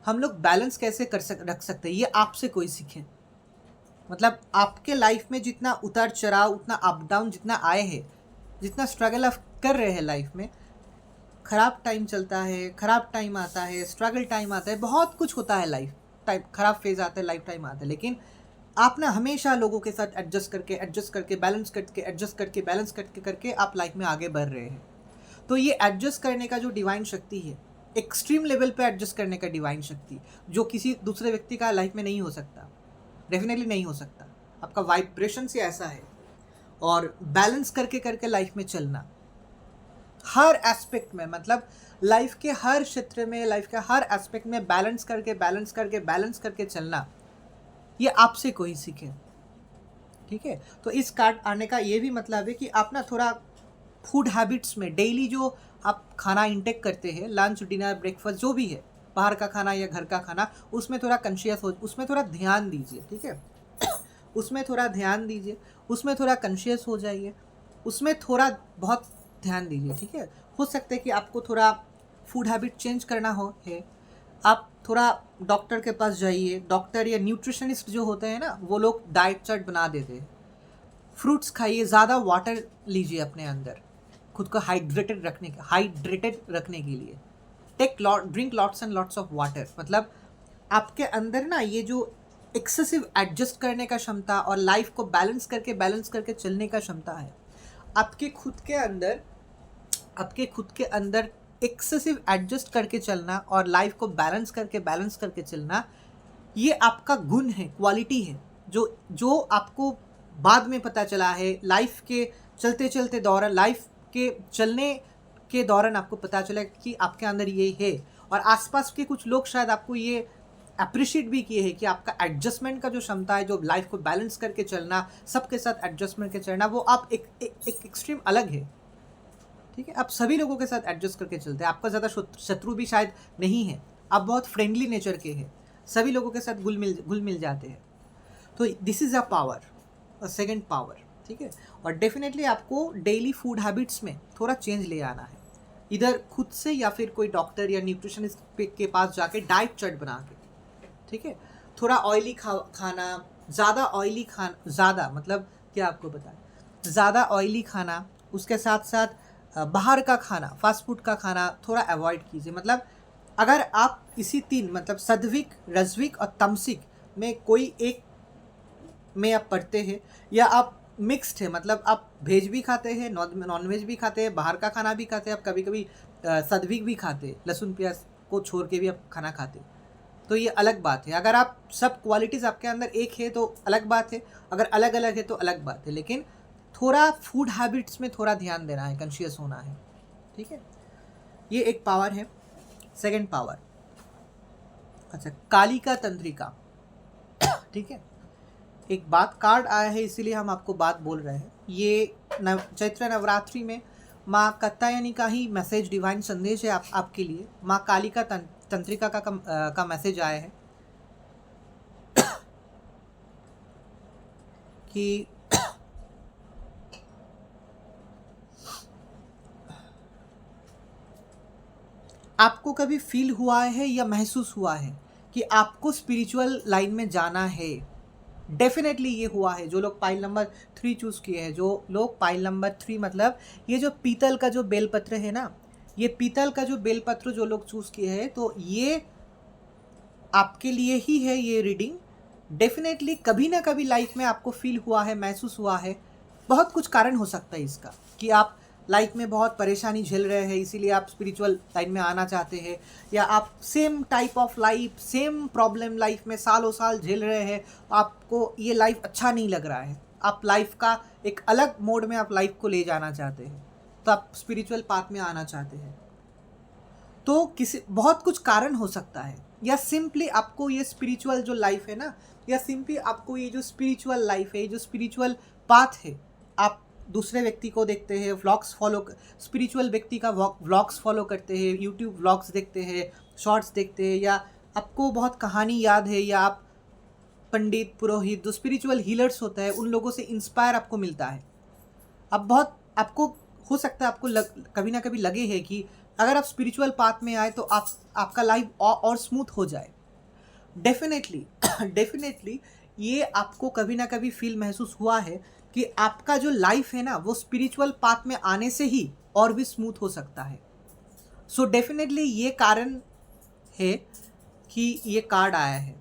हम लोग बैलेंस कैसे रख सकते हैं, ये आपसे कोई सीखे। मतलब आपके लाइफ में जितना उतार चढ़ाव, उतना अप डाउन जितना आए हैं, जितना स्ट्रगल आप कर रहे हैं लाइफ में, ख़राब टाइम चलता है, ख़राब टाइम आता है, स्ट्रगल टाइम आता है, बहुत कुछ होता है लाइफ टाइम, ख़राब फेज़ आता है, लाइफ टाइम आता है, लेकिन आप ना हमेशा लोगों के साथ एडजस्ट करके बैलेंस करके आप लाइफ में आगे बढ़ रहे हैं। तो ये एडजस्ट करने का जो डिवाइन शक्ति है, एक्सट्रीम लेवल पे एडजस्ट करने का डिवाइन शक्ति, जो किसी दूसरे व्यक्ति का लाइफ में नहीं हो सकता, डेफिनेटली नहीं हो सकता। आपका वाइब्रेशन से ऐसा है। और बैलेंस करके लाइफ में चलना, हर एस्पेक्ट में, मतलब लाइफ के हर क्षेत्र में, लाइफ के हर एस्पेक्ट में बैलेंस करके चलना, ये आपसे कोई सीखे। ठीक है, तो इस कार्ड आने का ये भी मतलब है कि आप ना थोड़ा फूड हैबिट्स में, डेली जो आप खाना इंटेक करते हैं, लंच, डिनर, ब्रेकफास्ट, जो भी है, बाहर का खाना या घर का खाना, उसमें थोड़ा कॉन्शियस हो, उसमें थोड़ा ध्यान दीजिए। ठीक है उसमें थोड़ा ध्यान दीजिए, उसमें थोड़ा कॉन्शियस हो जाइए, उसमें थोड़ा बहुत ध्यान दीजिए। ठीक है, हो सकता है कि आपको थोड़ा फूड हैबिट चेंज करना है, आप थोड़ा डॉक्टर के पास जाइए। डॉक्टर या न्यूट्रिशनिस्ट जो होते हैं ना, वो लोग डाइट चार्ट बना देते हैं। फ्रूट्स खाइए, ज़्यादा वाटर लीजिए अपने अंदर, खुद को हाइड्रेटेड रखने के लिए। Drink lots and lots of water. मतलब आपके अंदर ना ये जो एक्सेसिव एडजस्ट करने का क्षमता और लाइफ को बैलेंस करके चलने का क्षमता है, आपके खुद के अंदर एक्सेसिव एडजस्ट करके चलना और लाइफ को बैलेंस करके चलना, ये आपका गुण है, क्वालिटी है, जो आपको बाद में पता चला है। लाइफ के चलते दौरान, लाइफ के चलने के दौरान आपको पता चला कि आपके अंदर ये है। और आसपास के कुछ लोग शायद आपको ये अप्रिशिएट भी किए हैं कि आपका एडजस्टमेंट का जो क्षमता है, जो लाइफ को बैलेंस करके चलना, सबके साथ एडजस्टमेंट के चलना, वो आप एक एक्सट्रीम अलग है। ठीक है, आप सभी लोगों के साथ एडजस्ट करके चलते हैं, आपका ज़्यादा शत्रु भी शायद नहीं है, आप बहुत फ्रेंडली नेचर के हैं, सभी लोगों के साथ घुल मिल जाते हैं। तो this is a power, a second power. ठीक है, और डेफिनेटली आपको डेली फूड हैबिट्स में थोड़ा चेंज ले आना है, इधर खुद से या फिर कोई डॉक्टर या न्यूट्रिशनिस्ट के पास जाके डाइट चार्ट बना के। ठीक है, थोड़ा ऑयली खाना, ज़्यादा मतलब क्या आपको बताएं, ज़्यादा ऑयली खाना, उसके साथ साथ बाहर का खाना, फास्ट फूड का खाना थोड़ा अवॉइड कीजिए। मतलब अगर आप इसी 3 मतलब सात्विक, रजविक और तमसिक में कोई एक में आप पढ़ते हैं, या आप मिक्स्ड है, मतलब आप वेज भी खाते हैं, नॉन वेज भी खाते हैं, बाहर का खाना भी खाते हैं, आप कभी कभी सात्विक भी खाते हैं, लहसुन प्याज को छोड़ के भी आप खाना खाते हैं, तो ये अलग बात है। अगर आप सब क्वालिटीज़ आपके अंदर एक है तो अलग बात है, अगर अलग अलग है तो अलग बात है। लेकिन थोड़ा फूड हैबिट्स में थोड़ा ध्यान देना है, कॉन्शियस होना है, ठीक है। ये एक पावर है। सेकंड पावर, अच्छा, कालिका तंत्रिका, ठीक है। एक बात कार्ड आया है इसीलिए हम आपको बात बोल रहे हैं। ये चैत्र नवरात्रि में माँ कात्यायनी का ही मैसेज, डिवाइन संदेश है आपके लिए। माँ कालिका तंत्रिका का मैसेज आया है कि आपको कभी फील हुआ है या महसूस हुआ है कि आपको स्पिरिचुअल लाइन में जाना है? डेफिनेटली ये हुआ है। जो लोग पाइल नंबर 3 चूज़ किए हैं, जो लोग पाइल नंबर 3 मतलब ये जो पीतल का जो बेलपत्र है ना, ये पीतल का जो बेलपत्र जो लोग चूज़ किए हैं, तो ये आपके लिए ही है ये रीडिंग। डेफिनेटली कभी ना कभी लाइफ में आपको फील हुआ है, महसूस हुआ है। बहुत कुछ कारण हो सकता है इसका कि आप लाइफ में बहुत परेशानी झेल रहे हैं, इसीलिए आप स्पिरिचुअल लाइन में आना चाहते हैं, या आप same type of life, same problem life में सालों साल झेल रहे हैं, आपको ये लाइफ अच्छा नहीं लग रहा है, आप लाइफ का एक अलग मोड में आप लाइफ को ले जाना चाहते हैं, तो आप स्पिरिचुअल पाथ में आना चाहते हैं। तो किसी बहुत कुछ कारण हो सकता है, या सिंपली आपको ये स्पिरिचुअल जो लाइफ है ना, या सिंपली आपको ये जो स्पिरिचुअल लाइफ है, जो स्पिरिचुअल पाथ है, आप दूसरे व्यक्ति को देखते हैं, व्लॉग्स फॉलो, स्पिरिचुअल व्यक्ति का व्लॉग्स फॉलो करते हैं, यूट्यूब व्लॉग्स देखते हैं, शॉर्ट्स देखते हैं, या आपको बहुत कहानी याद है, या आप पंडित, पुरोहित, जो स्पिरिचुअल हीलर्स होता है, उन लोगों से इंस्पायर आपको मिलता है। अब बहुत आपको हो सकता है आपको कभी ना कभी लगे है कि अगर आप स्पिरिचुअल पाथ में आए तो आपका लाइफ और स्मूथ हो जाए। डेफिनेटली डेफिनेटली ये आपको कभी ना कभी फील महसूस हुआ है कि आपका जो लाइफ है ना, वो स्पिरिचुअल पाथ में आने से ही और भी स्मूथ हो सकता है। सो डेफिनेटली ये कारण है कि ये कार्ड आया है।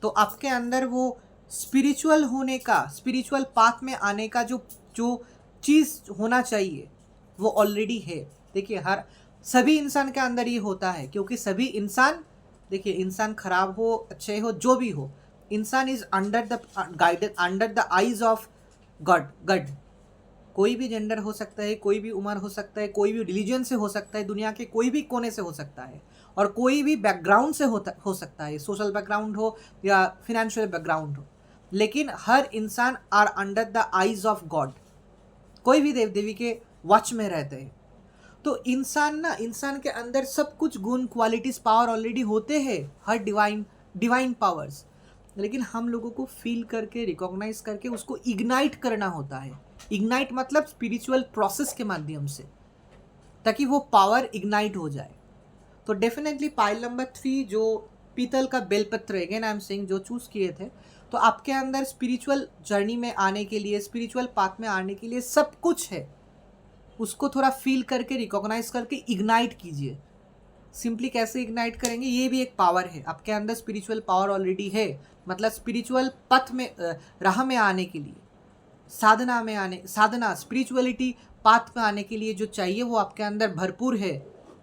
तो आपके अंदर वो स्पिरिचुअल होने का, स्पिरिचुअल पाथ में आने का जो जो चीज़ होना चाहिए वो ऑलरेडी है। देखिए, हर सभी इंसान के अंदर ये होता है, क्योंकि सभी इंसान, देखिए, इंसान खराब हो, अच्छे हो, जो भी हो, इंसान is under the guided, under the eyes of God. कोई भी जेंडर हो सकता है, कोई भी उम्र हो सकता है, कोई भी रिलीजन से हो सकता है, दुनिया के कोई भी कोने से हो सकता है, और कोई भी बैकग्राउंड से हो सकता है, सोशल बैकग्राउंड हो या फिनेंशियल बैकग्राउंड हो, लेकिन हर इंसान are under the eyes of God. कोई भी देव देवी के वॉच में रहते हैं। तो इंसान के अंदर सब कुछ गुण, क्वालिटीज, पावर ऑलरेडी होते हैं, हर डिवाइन पावर्स, लेकिन हम लोगों को फील करके, रिकॉग्नाइज करके उसको इग्नाइट करना होता है। इग्नाइट मतलब स्पिरिचुअल प्रोसेस के माध्यम से, ताकि वो पावर इग्नाइट हो जाए। तो डेफिनेटली पाइल नंबर 3 जो पीतल का बेलपत्र, अगेन आई एम सेइंग, जो चूज किए थे, तो आपके अंदर स्पिरिचुअल जर्नी में आने के लिए, स्पिरिचुअल पाथ में आने के लिए सब कुछ है। उसको थोड़ा फील करके, रिकॉग्नाइज करके इग्नाइट कीजिए। सिंपली कैसे इग्नाइट करेंगे, ये भी एक पावर है। आपके अंदर स्पिरिचुअल पावर ऑलरेडी है, मतलब स्पिरिचुअल पथ में, राह में आने के लिए, साधना स्पिरिचुअलिटी पाथ में आने के लिए जो चाहिए वो आपके अंदर भरपूर है,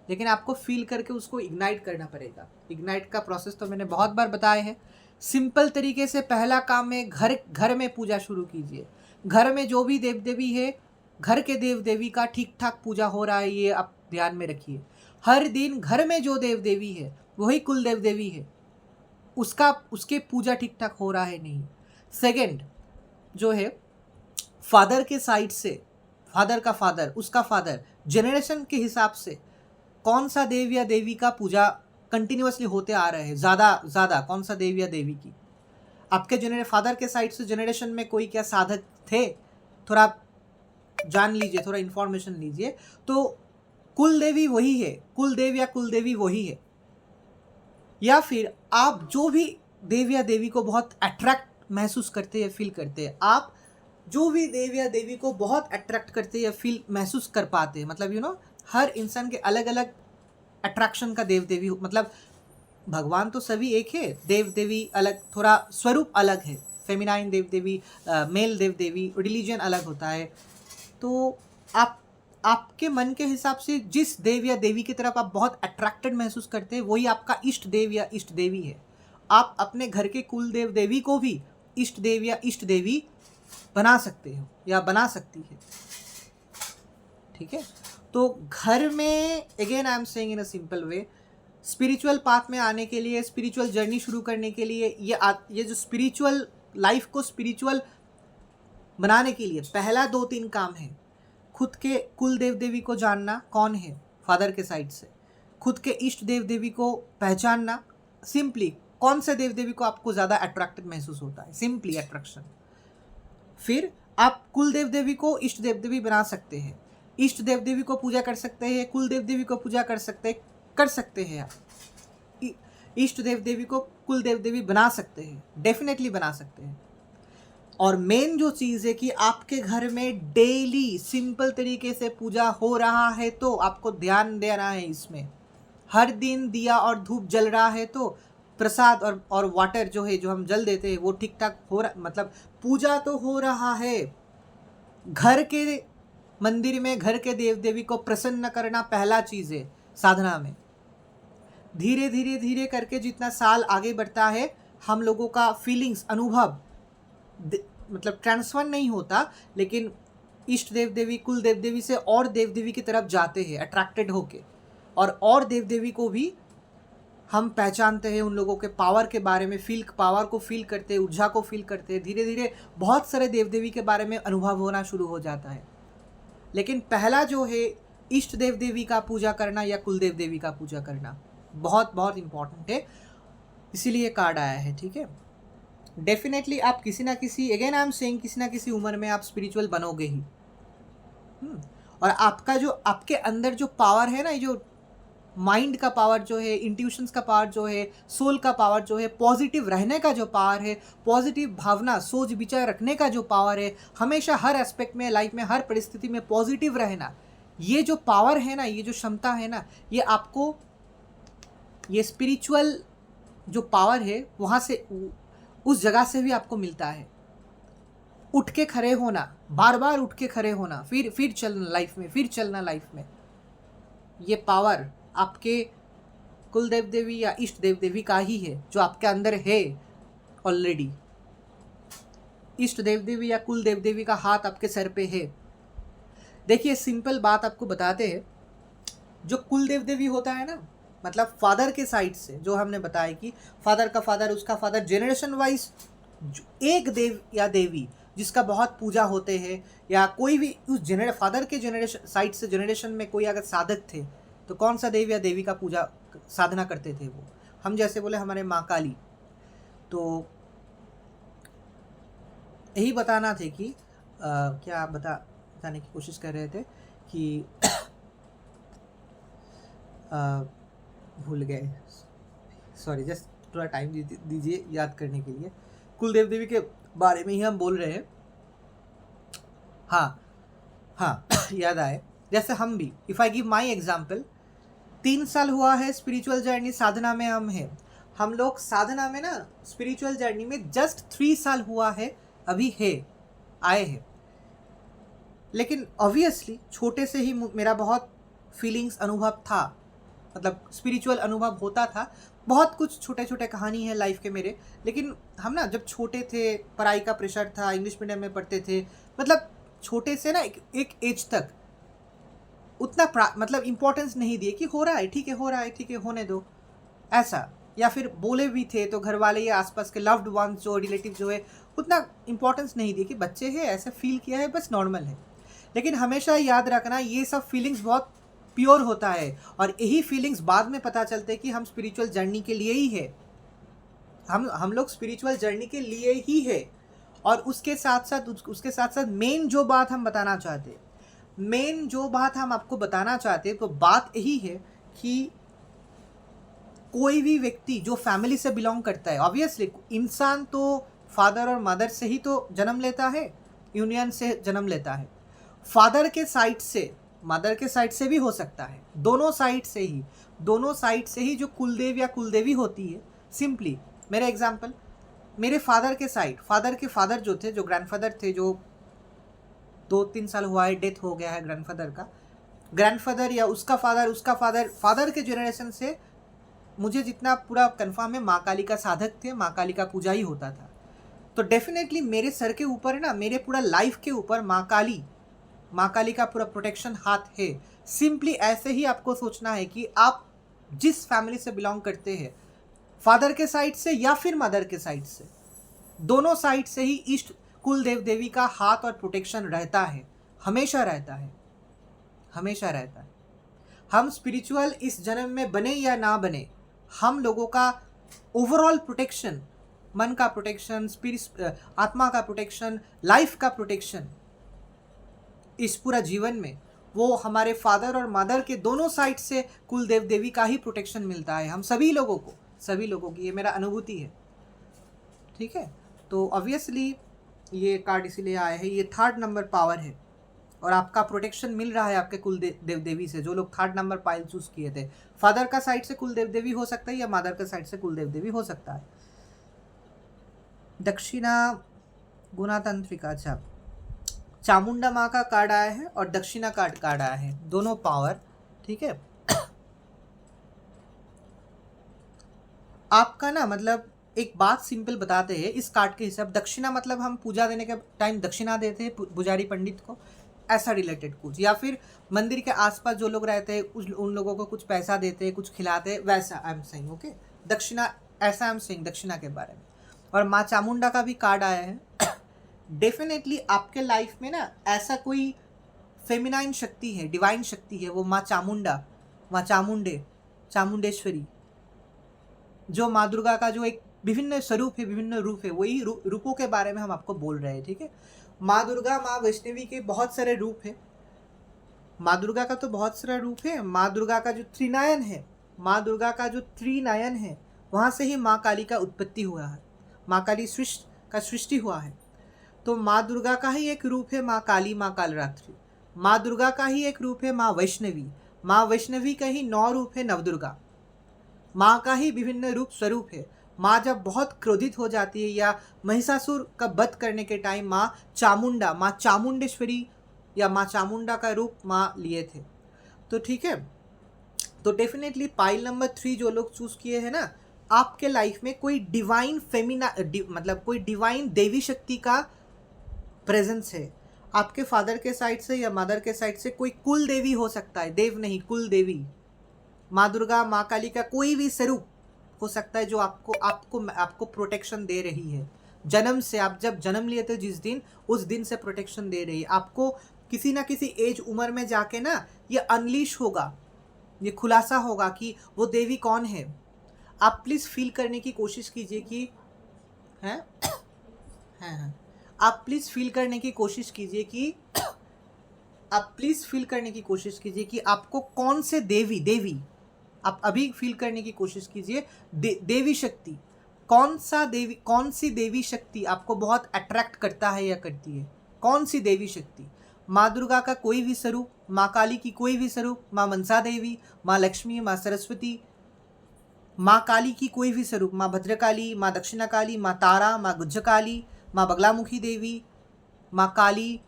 लेकिन आपको फील करके उसको इग्नाइट करना पड़ेगा। इग्नाइट का प्रोसेस तो मैंने बहुत बार बताया है। सिंपल तरीके से पहला काम है, घर में पूजा शुरू कीजिए। घर में जो भी देव देवी है, घर के देव देवी का ठीक ठाक पूजा हो रहा है, ये आप ध्यान में रखिए। हर दिन घर में जो देव देवी है वही कुल देव देवी है, उसके पूजा ठीक ठाक हो रहा है नहीं। सेकंड जो है, फादर के साइड से, फादर का फादर, उसका फादर, जनरेशन के हिसाब से कौन सा देव या देवी का पूजा कंटिन्यूअसली होते आ रहे हैं, ज़्यादा कौन सा देव या देवी की। आपके फादर के साइड से जनरेशन में कोई क्या साधक थे, थोड़ा जान लीजिए, थोड़ा इन्फॉर्मेशन लीजिए। तो कुल देवी वही है, कुल देव या कुल देवी वही है। या फिर आप जो भी देव या देवी को बहुत अट्रैक्ट महसूस करते हैं, फील करते हैं, आप जो भी देव या देवी को बहुत अट्रैक्ट करते हैं या फील महसूस कर पाते हैं, मतलब हर इंसान के अलग अलग अट्रैक्शन का देव देवी, मतलब भगवान तो सभी एक है, देव देवी अलग, थोड़ा स्वरूप अलग है, फेमिनाइन देव देवी, मेल देव देवी, रिलीजन अलग होता है। तो आपके मन के हिसाब से जिस देव या देवी की तरफ आप बहुत अट्रैक्टेड महसूस करते हैं, वही आपका इष्ट देव या इष्ट देवी है। आप अपने घर के कुल देव देवी को भी इष्ट देव या इष्ट देवी बना सकते हो या बना सकती है, ठीक है। तो घर में again I am saying in a simple way, spiritual path में आने के लिए, स्पिरिचुअल जर्नी शुरू करने के लिए, ये जो स्पिरिचुअल लाइफ को स्पिरिचुअल बनाने के लिए पहला 2-3 काम है। खुद के कुल देव देवी को जानना कौन है फादर के साइड से, खुद के इष्ट देव देवी को पहचानना, सिंपली कौन से देव देवी को आपको ज़्यादा अट्रैक्टिव महसूस होता है, सिंपली अट्रैक्शन। फिर आप कुल देव देवी को इष्ट देव देवी बना सकते हैं, इष्ट देव देवी को पूजा कर सकते हैं, कुल देव देवी को पूजा कर सकते हैं आप इष्ट देव देवी को कुल देव देवी बना सकते हैं, डेफिनेटली बना सकते हैं। और मेन जो चीज़ है कि आपके घर में डेली सिंपल तरीके से पूजा हो रहा है तो आपको ध्यान देना है इसमें। हर दिन दिया और धूप जल रहा है तो प्रसाद और वाटर जो है, जो हम जल देते हैं, वो ठीक ठाक हो रहा, मतलब पूजा तो हो रहा है। घर के मंदिर में घर के देव देवी को प्रसन्न करना पहला चीज़ है साधना में। धीरे धीरे धीरे करके जितना साल आगे बढ़ता है, हम लोगों का फीलिंग्स, अनुभव मतलब ट्रांसफर नहीं होता, लेकिन इष्ट देव देवी, कुल देव देवी से और देव देवी की तरफ जाते हैं अट्रैक्टेड होके, और देव देवी को भी हम पहचानते हैं, उन लोगों के पावर के बारे में, पावर को फील करते हैं, ऊर्जा को फील करते हैं। धीरे धीरे बहुत सारे देव देवी के बारे में अनुभव होना शुरू हो जाता है। लेकिन पहला जो है इष्ट देव देवी का पूजा करना या कुल देव देवी का पूजा करना बहुत बहुत इम्पॉर्टेंट है, इसीलिए कार्ड आया है, ठीक है। डेफिनेटली आप किसी ना किसी, अगेन आई एम सेइंग, किसी ना किसी उम्र में आप स्पिरिचुअल बनोगे ही। और आपका जो, आपके अंदर जो पावर है ना, ये जो माइंड का पावर जो है, इंट्यूशंस का पावर जो है, सोल का पावर जो है, पॉजिटिव रहने का जो पावर है, पॉजिटिव भावना, सोच विचार रखने का जो पावर है, हमेशा हर एस्पेक्ट में, लाइफ में, हर परिस्थिति में पॉजिटिव रहना, ये जो पावर है ना, ये जो क्षमता है ना, ये आपको, ये स्पिरिचुअल जो पावर है वहाँ से, उस जगह से भी आपको मिलता है। उठ के खड़े होना, बार बार उठ के खड़े होना, फिर चलना लाइफ में, फिर चलना लाइफ में, ये पावर आपके कुल देव देवी या इष्ट देव देवी का ही है, जो आपके अंदर है ऑलरेडी। इष्ट देव देवी या कुल देव देवी का हाथ आपके सर पे है। देखिए सिंपल बात आपको बताते हैं, जो कुल देव देवी होता है ना, मतलब फादर के साइड से, जो हमने बताया कि फादर का फादर, उसका फादर, जेनरेशन वाइज एक देव या देवी जिसका बहुत पूजा होते हैं, या कोई भी उस फादर के जेनरेशन साइड से, जेनरेशन में कोई अगर साधक थे तो कौन सा देव या देवी का पूजा साधना करते थे वो। हम जैसे बोले हमारे माँ काली, तो यही बताना थे कि क्या बताने की कोशिश कर रहे थे कि भूल गए, सॉरी, जस्ट थोड़ा टाइम दीजिए याद करने के लिए। कुल देव देवी के बारे में ही हम बोल रहे हैं। हाँ याद आए, जैसे हम भी, if I give my example, 3 साल हुआ है स्पिरिचुअल जर्नी साधना में हम हैं। हम लोग साधना में ना, स्पिरिचुअल जर्नी में जस्ट 3 साल हुआ है, अभी है, आए हैं। लेकिन ऑब्वियसली छोटे से ही मेरा बहुत फीलिंग्स, अनुभव था, मतलब स्पिरिचुअल अनुभव होता था। बहुत कुछ छोटे छोटे कहानी है लाइफ के मेरे। लेकिन हम ना जब छोटे थे, पढ़ाई का प्रेशर था, इंग्लिश मीडियम में पढ़ते थे, मतलब छोटे से ना एक एज तक उतना मतलब इम्पोर्टेंस नहीं दिए कि हो रहा है ठीक है, हो रहा है ठीक है, होने दो, ऐसा। या फिर बोले भी थे तो घर वाले या आसपास के लव्ड वंस जो रिलेटिव जो है, उतना इम्पोर्टेंस नहीं दिए कि बच्चे हैं, ऐसे फील किया है, बस नॉर्मल है। लेकिन हमेशा याद रखना, ये सब फीलिंग्स बहुत प्योर होता है, और यही फीलिंग्स बाद में पता चलते कि हम स्पिरिचुअल जर्नी के लिए ही है, हम लोग स्पिरिचुअल जर्नी के लिए ही है। और उसके साथ साथ मेन जो बात हम बताना चाहते, मेन जो बात हम आपको बताना चाहते, तो बात यही है कि कोई भी व्यक्ति जो फैमिली से बिलोंग करता है, ऑब्वियसली इंसान तो फादर और मदर से ही तो जन्म लेता है, यूनियन से जन्म लेता है। फादर के साइड से, मदर के साइड से भी हो सकता है, दोनों साइड से ही जो कुलदेव या कुलदेवी होती है। सिंपली मेरे एग्जाम्पल, मेरे फादर के साइड, फादर के फादर जो थे, जो ग्रैंडफादर थे, जो 2-3 साल हुआ है डेथ हो गया है ग्रैंडफादर का, ग्रैंडफादर या उसका फादर, फादर के जनरेशन से मुझे जितना पूरा कंफर्म है माँ काली का साधक थे, माँ काली का पूजा ही होता था। तो डेफिनेटली मेरे सर के ऊपर है ना, मेरे पूरा लाइफ के ऊपर माँ काली का पूरा प्रोटेक्शन हाथ है। सिंपली ऐसे ही आपको सोचना है कि आप जिस फैमिली से बिलोंग करते हैं, फादर के साइड से या फिर मदर के साइड से, दोनों साइड से ही इष्ट कुल देव देवी का हाथ और प्रोटेक्शन रहता है, हमेशा रहता है, हमेशा रहता है। हम स्पिरिचुअल इस जन्म में बने या ना बने, हम लोगों का ओवरऑल प्रोटेक्शन, मन का प्रोटेक्शन, आत्मा का प्रोटेक्शन, लाइफ का प्रोटेक्शन, इस पूरा जीवन में वो हमारे फादर और मदर के दोनों साइड से कुल देव देवी का ही प्रोटेक्शन मिलता है हम सभी लोगों को, सभी लोगों की। ये मेरा अनुभूति है, ठीक है। तो ऑब्वियसली ये कार्ड इसीलिए आया है, ये 3rd नंबर पावर है और आपका प्रोटेक्शन मिल रहा है आपके कुल देव देवी से। जो लोग 3rd नंबर पाइल चूज किए थे, फादर का साइड से कुल देव देवी हो सकता है या मदर का साइड से कुल देव देवी हो सकता है। दक्षिणा गुणातंत्रिका, अच्छा, चामुंडा माँ का कार्ड आया है और दक्षिणा कार्ड आया है, दोनों पावर, ठीक है। आपका ना मतलब एक बात सिंपल बताते हैं इस कार्ड के हिसाब, दक्षिणा मतलब हम पूजा देने के टाइम दक्षिणा देते हैं पुजारी पंडित को, ऐसा रिलेटेड कुछ, या फिर मंदिर के आसपास जो लोग रहते हैं उन लोगों को कुछ पैसा देते हैं, कुछ खिलाते हैं, वैसा आई एम सेइंग, ओके। दक्षिणा, ऐसा आई एम सेइंग दक्षिणा के बारे में। और माँ चामुंडा का भी कार्ड आया है। डेफिनेटली आपके लाइफ में ना ऐसा कोई फेमिनाइन शक्ति है, डिवाइन शक्ति है, वो माँ चामुंडा, माँ चामुंडेश्वरी, जो माँ दुर्गा का जो एक विभिन्न स्वरूप है, विभिन्न रूप है, वही रूपों के बारे में हम आपको बोल रहे हैं, ठीक है। माँ दुर्गा, माँ वैष्णवी के बहुत सारे रूप है, माँ दुर्गा का तो बहुत सारा रूप है। माँ दुर्गा का जो त्रिनयन है, माँ दुर्गा का जो त्रिनयन है, वहाँ से ही माँ काली का उत्पत्ति हुआ है, माँ काली सृष्टि हुआ है। तो माँ दुर्गा का ही एक रूप है माँ काली, माँ कालरात्रि। माँ दुर्गा का ही एक रूप है माँ वैष्णवी, माँ वैष्णवी का ही 9 रूप है नवदुर्गा। माँ का ही विभिन्न रूप स्वरूप है। माँ जब बहुत क्रोधित हो जाती है या महिषासुर का वध करने के टाइम माँ चामुंडा, माँ चामुंडेश्वरी या माँ चामुंडा का रूप माँ लिए थे। तो ठीक है, तो डेफिनेटली पाइल नंबर 3 जो लोग चूज किए हैं ना, आपके लाइफ में कोई डिवाइन मतलब कोई डिवाइन देवी शक्ति का प्रेजेंस है। आपके फादर के साइड से या मदर के साइड से कोई कुल देवी हो सकता है, देव नहीं, कुल देवी, माँ दुर्गा, माँ काली का कोई भी स्वरूप हो सकता है जो आपको प्रोटेक्शन दे रही है। जन्म से, आप जब जन्म लिए थे जिस दिन, उस दिन से प्रोटेक्शन दे रही है आपको। किसी ना किसी एज उम्र में जाके ना ये अनलीश होगा, ये खुलासा होगा कि वो देवी कौन है। आप प्लीज़ फील करने की कोशिश कीजिए कि हैं हैं आप प्लीज़ फील करने की कोशिश कीजिए कि आप प्लीज़ फील करने की कोशिश कीजिए कि आपको कौन से देवी आप अभी फील करने की कोशिश कीजिए। देवी शक्ति, कौन सी देवी शक्ति आपको बहुत अट्रैक्ट करता है या करती है, कौन सी देवी शक्ति। माँ दुर्गा का कोई भी स्वरूप, माँ काली की कोई भी स्वरूप, माँ मनसा देवी, माँ लक्ष्मी, माँ सरस्वती, माँ काली की कोई भी स्वरूप, माँ भद्रकाली, माँ दक्षिणा काली, माँ तारा, माँ गुज्ज काली, माँ बगलामुखी देवी, माँ काली,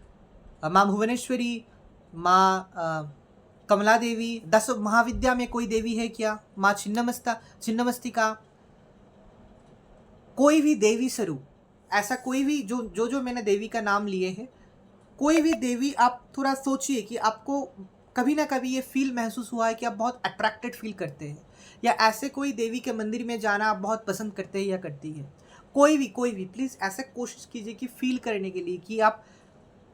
माँ भुवनेश्वरी, माँ कमला देवी। 10 महाविद्या में कोई देवी है क्या? माँ छिन्नमस्तिका, कोई भी देवी स्वरूप, ऐसा कोई भी जो मैंने देवी का नाम लिए है, कोई भी देवी, आप थोड़ा सोचिए कि आपको कभी ना कभी ये फील महसूस हुआ है कि आप बहुत अट्रैक्टेड फील करते हैं, या ऐसे कोई देवी के मंदिर में जाना आप बहुत पसंद करते हैं या करती है। कोई भी प्लीज़ ऐसे कोशिश कीजिए कि फील करने के लिए कि आप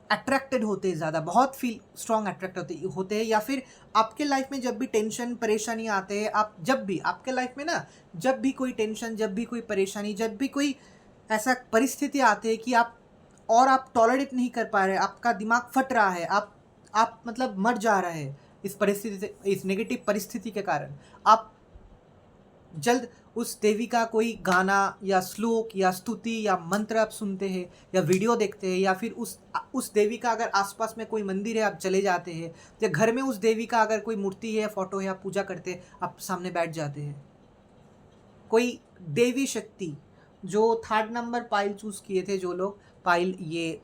अट्रैक्टेड होते हैं, ज़्यादा बहुत फील स्ट्रॉन्ग अट्रैक्ट होते हैं। या फिर आपके लाइफ में जब भी टेंशन परेशानी आते हैं, आप जब भी आपके लाइफ में ना, जब भी कोई टेंशन, जब भी कोई परेशानी, जब भी कोई ऐसा परिस्थिति आती है कि आप टॉलरेट नहीं कर पा रहे, आपका दिमाग फट रहा है, आप मतलब मर जा रहे हैं इस परिस्थिति से, इस नेगेटिव परिस्थिति के कारण, आप जल्द उस देवी का कोई गाना या श्लोक या स्तुति या मंत्र आप सुनते हैं या वीडियो देखते हैं, या फिर उस देवी का अगर आसपास में कोई मंदिर है आप चले जाते हैं, या घर में उस देवी का अगर कोई मूर्ति है, फोटो है, आप पूजा करते हैं, आप सामने बैठ जाते हैं। कोई देवी शक्ति, जो 3rd नंबर पाइल चूज किए थे जो लोग, पाइल ये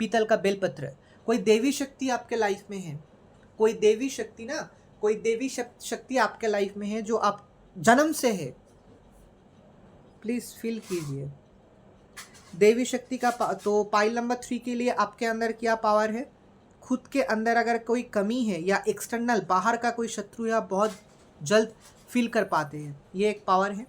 पीतल का बेलपत्र, कोई देवी शक्ति आपके लाइफ में है, कोई देवी शक्ति ना, कोई देवी शक्ति आपके लाइफ में है जो जन्म से है, प्लीज फील कीजिए। देवी शक्ति का तो पाइल नंबर 3 के लिए आपके अंदर क्या पावर है? खुद के अंदर अगर कोई कमी है या एक्सटर्नल बाहर का कोई शत्रु या बहुत जल्द फील कर पाते हैं, ये एक पावर है।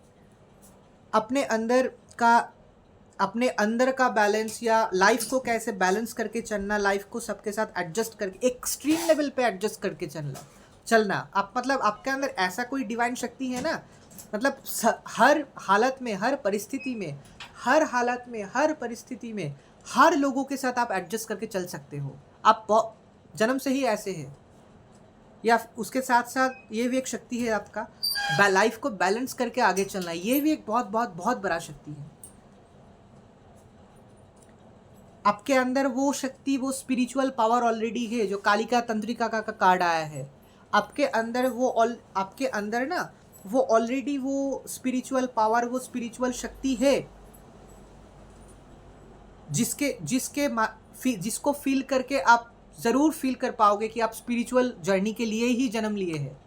अपने अंदर का बैलेंस या लाइफ को कैसे बैलेंस करके चलना, लाइफ को सबके साथ एडजस्ट करके एक्सट्रीम लेवल पे एडजस्ट करके चलना आप, मतलब आपके अंदर ऐसा कोई डिवाइन शक्ति है ना, मतलब हर हालत में, हर परिस्थिति में, हर लोगों के साथ आप एडजस्ट करके चल सकते हो। आप जन्म से ही ऐसे है। या उसके साथ साथ ये भी एक शक्ति है आपका लाइफ को बैलेंस करके आगे चलना, ये भी एक बहुत बहुत बहुत बड़ा शक्ति है। आपके अंदर वो शक्ति, वो स्पिरिचुअल पावर ऑलरेडी है, जो कालिका तंत्रिका का कार्ड आया है आपके अंदर, आपके अंदर ना वो ऑलरेडी वो स्पिरिचुअल पावर, वो स्पिरिचुअल शक्ति है, जिसको फील करके आप ज़रूर फील कर पाओगे कि आप स्पिरिचुअल जर्नी के लिए ही जन्म लिए हैं।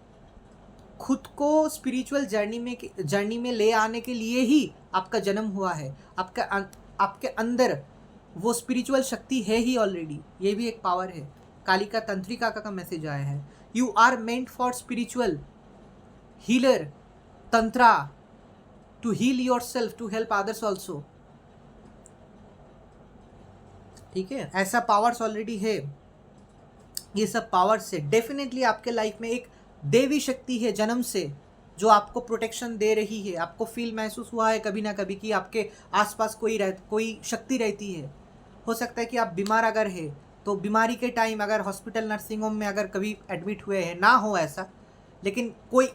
खुद को स्पिरिचुअल जर्नी में ले आने के लिए ही आपका जन्म हुआ है। आपके अंदर वो स्पिरिचुअल शक्ति है ही ऑलरेडी, ये भी एक पावर है। कालिका तंत्रिका का मैसेज आया है, you are meant for spiritual healer tantra, to heal your self, to help others also. ठीक है, ऐसा पावर्स ऑलरेडी है। ये सब पावर से डेफिनेटली आपके लाइफ में एक देवी शक्ति है जन्म से, जो आपको प्रोटेक्शन दे रही है। आपको फील महसूस हुआ है कभी ना कभी कि आपके आसपास कोई शक्ति रहती है। हो सकता है कि आप बीमार अगर है तो बीमारी के टाइम अगर हॉस्पिटल नर्सिंग होम में अगर कभी एडमिट हुए हैं, ना हो ऐसा, लेकिन कोई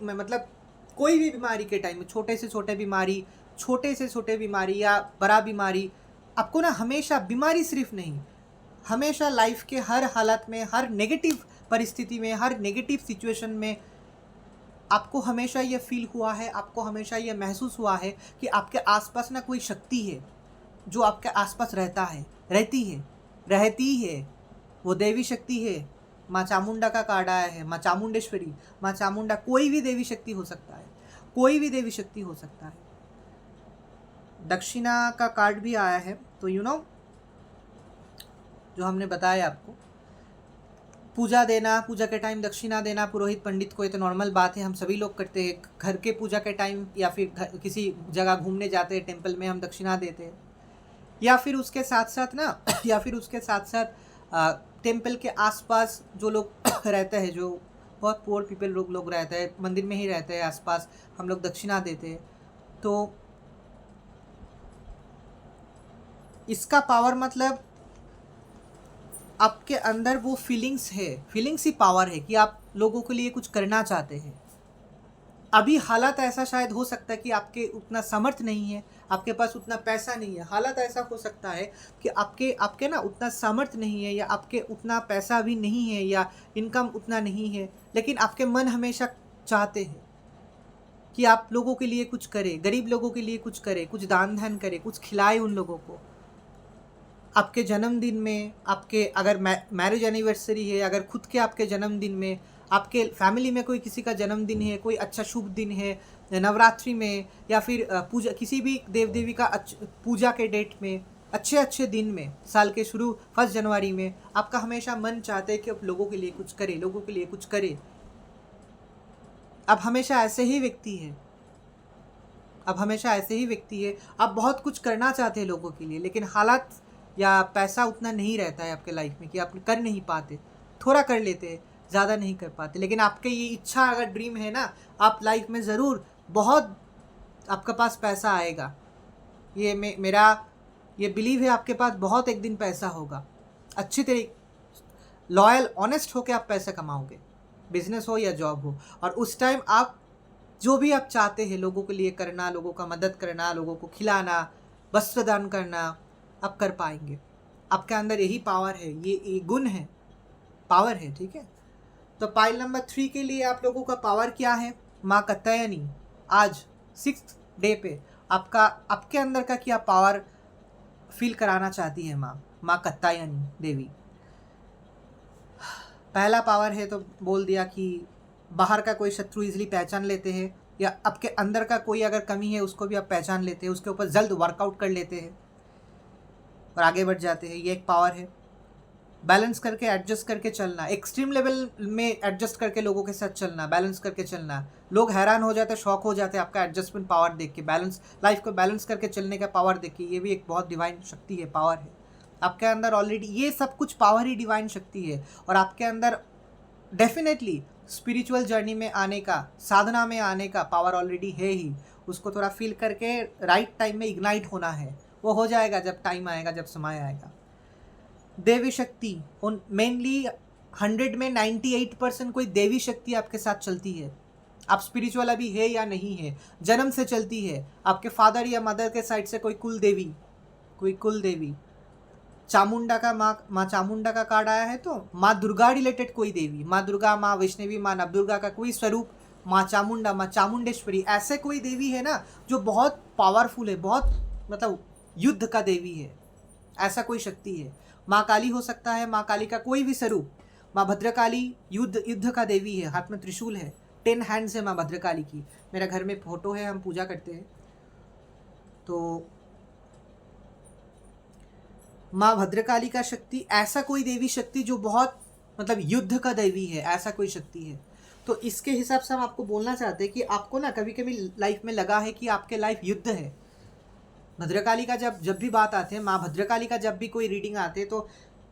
भी बीमारी के टाइम में, छोटे से छोटे बीमारी या बड़ा बीमारी, आपको ना हमेशा बीमारी सिर्फ नहीं, हमेशा लाइफ के हर हालत में, हर नेगेटिव परिस्थिति में, हर नेगेटिव सिचुएशन में आपको हमेशा ये फील हुआ है, आपको हमेशा ये महसूस हुआ है कि आपके आसपास ना कोई शक्ति है जो आपके आसपास रहती है। वो देवी शक्ति है। माँ चामुंडा का कार्ड आया है, माँ चामुंडेश्वरी, माँ चामुंडा, कोई भी देवी शक्ति हो सकता है, दक्षिणा का कार्ड भी आया है। तो जो हमने बताया आपको, पूजा के टाइम दक्षिणा देना पुरोहित पंडित को, ये तो नॉर्मल बात है, हम सभी लोग करते हैं। घर के पूजा के टाइम या फिर किसी जगह घूमने जाते हैं टेंपल में, हम दक्षिणा देते हैं। या फिर उसके साथ साथ टेंपल के आसपास जो लोग रहते हैं, जो बहुत पुअर पीपल लोग रहते हैं, मंदिर में ही रहते हैं आसपास, हम लोग दक्षिणा देते हैं। तो इसका पावर मतलब आपके अंदर वो फीलिंग्स ही पावर है कि आप लोगों के लिए कुछ करना चाहते हैं। अभी हालात ऐसा शायद हो सकता है कि आपके उतना समर्थ नहीं है, आपके पास उतना पैसा नहीं है। हालात ऐसा हो सकता है कि आपके ना उतना समर्थ नहीं है, या आपके उतना पैसा भी नहीं है, या इनकम उतना नहीं है, लेकिन आपके मन हमेशा चाहते हैं कि आप लोगों के लिए कुछ करें, गरीब लोगों के लिए कुछ करें, कुछ दान धन करें, कुछ खिलाए उन लोगों को। आपके जन्मदिन में, आपके अगर मैरिज एनिवर्सरी है, अगर खुद के आपके जन्मदिन में, आपके फैमिली में कोई किसी का जन्मदिन है, कोई अच्छा शुभ दिन है, नवरात्रि में, या फिर पूजा, किसी भी देव देवी का पूजा के डेट में, अच्छे दिन में, साल के शुरू 1 जनवरी में, आपका हमेशा मन चाहते है कि आप लोगों के लिए कुछ करें, अब हमेशा ऐसे ही व्यक्ति है। आप बहुत कुछ करना चाहते हैं लोगों के लिए, लेकिन हालात या पैसा उतना नहीं रहता है आपके लाइफ में कि आप कर नहीं पाते। थोड़ा कर लेते, ज़्यादा नहीं कर पाते। लेकिन आपके ये इच्छा, अगर ड्रीम है ना, आप लाइफ में ज़रूर बहुत आपके पास पैसा आएगा। ये मेरा ये बिलीव है, आपके पास बहुत एक दिन पैसा होगा। अच्छी तरीके, लॉयल, ऑनेस्ट होकर आप पैसा कमाओगे, बिजनेस हो या जॉब हो। और उस टाइम आप जो भी आप चाहते हैं लोगों के लिए करना, लोगों का मदद करना, लोगों को खिलाना, वस्त्र दान करना, आप कर पाएंगे। आपके अंदर यही पावर है, ये गुण है, पावर है। ठीक है, तो पाइल नंबर 3 के लिए आप लोगों का पावर क्या है? माँ कात्यायनी आज 6th डे पे आपके अंदर का क्या पावर फील कराना चाहती है माँ कात्यायनी देवी। पहला पावर है तो बोल दिया कि बाहर का कोई शत्रु इजीली पहचान लेते हैं, या आपके अंदर का कोई अगर कमी है उसको भी आप पहचान लेते हैं, उसके ऊपर जल्द वर्कआउट कर लेते हैं और आगे बढ़ जाते हैं। ये एक पावर है। बैलेंस करके एडजस्ट करके चलना, एक्सट्रीम लेवल में एडजस्ट करके लोगों के साथ चलना, बैलेंस करके चलना। लोग हैरान हो जाते हैं, शॉक हो जाते हैं आपका एडजस्टमेंट पावर देख के, बैलेंस लाइफ को बैलेंस करके चलने का पावर देख के। ये भी एक बहुत डिवाइन शक्ति है, पावर है आपके अंदर ऑलरेडी। ये सब कुछ पावर ही डिवाइन शक्ति है और आपके अंदर डेफिनेटली स्पिरिचुअल जर्नी में आने का, साधना में आने का पावर ऑलरेडी है ही। उसको थोड़ा फील करके राइट टाइम में इग्नाइट होना है। वो हो जाएगा जब टाइम आएगा, जब समय आएगा। देवी शक्ति, उन मेनली 100 में 98% कोई देवी शक्ति आपके साथ चलती है। आप स्पिरिचुअल अभी है या नहीं है, जन्म से चलती है। आपके फादर या मदर के साइड से कोई कुल देवी, चामुंडा का माँ चामुंडा का कार्ड आया है तो माँ दुर्गा रिलेटेड कोई देवी, माँ दुर्गा, माँ वैष्णवी, माँ नवदुर्गा का कोई स्वरूप, माँ चामुंडा, माँ चामुंडेश्वरी, ऐसे कोई देवी है ना जो बहुत पावरफुल है, बहुत मतलब युद्ध का देवी है, ऐसा कोई शक्ति है। माँ काली हो सकता है, माँ काली का कोई भी स्वरूप। माँ भद्रकाली युद्ध का देवी है, हाथ में त्रिशूल है, 10 हैंड्स है माँ भद्रकाली की। मेरा घर में फोटो है, हम पूजा करते हैं। तो माँ भद्रकाली का शक्ति, ऐसा कोई देवी शक्ति जो बहुत मतलब युद्ध का देवी है, ऐसा कोई शक्ति है। तो इसके हिसाब से हम आपको बोलना चाहते हैं कि आपको ना कभी कभी लाइफ में लगा है कि आपके लाइफ युद्ध है। भद्रकाली का जब भी बात आते हैं, माँ भद्रकाली का जब भी कोई रीडिंग आते हैं तो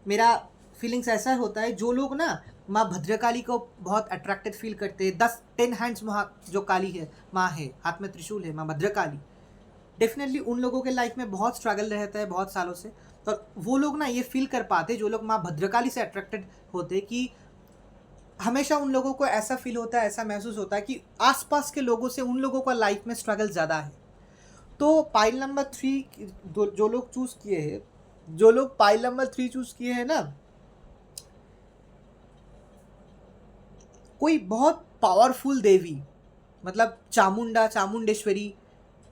मेरा फीलिंग्स ऐसा होता है, जो लोग ना माँ भद्रकाली को बहुत अट्रैक्टेड फील करते हैं, 10 हैंड्स जो काली है माँ है, हाथ में त्रिशूल है, माँ भद्रकाली, डेफिनेटली उन लोगों के लाइफ में बहुत स्ट्रगल रहता है बहुत सालों से। तो वो लोग ना ये फील कर पाते, जो लोग माँ भद्रकाली से अट्रैक्टेड होते, कि हमेशा उन लोगों को ऐसा फील होता है, ऐसा महसूस होता है कि आसपास के लोगों से उन लोगों का लाइफ में स्ट्रगल ज़्यादा है। तो पाइल नंबर 3 जो लोग चूज़ किए हैं, जो लोग पाइल नंबर 3 चूज़ किए हैं ना, कोई बहुत पावरफुल देवी, मतलब चामुंडा, चामुंडेश्वरी,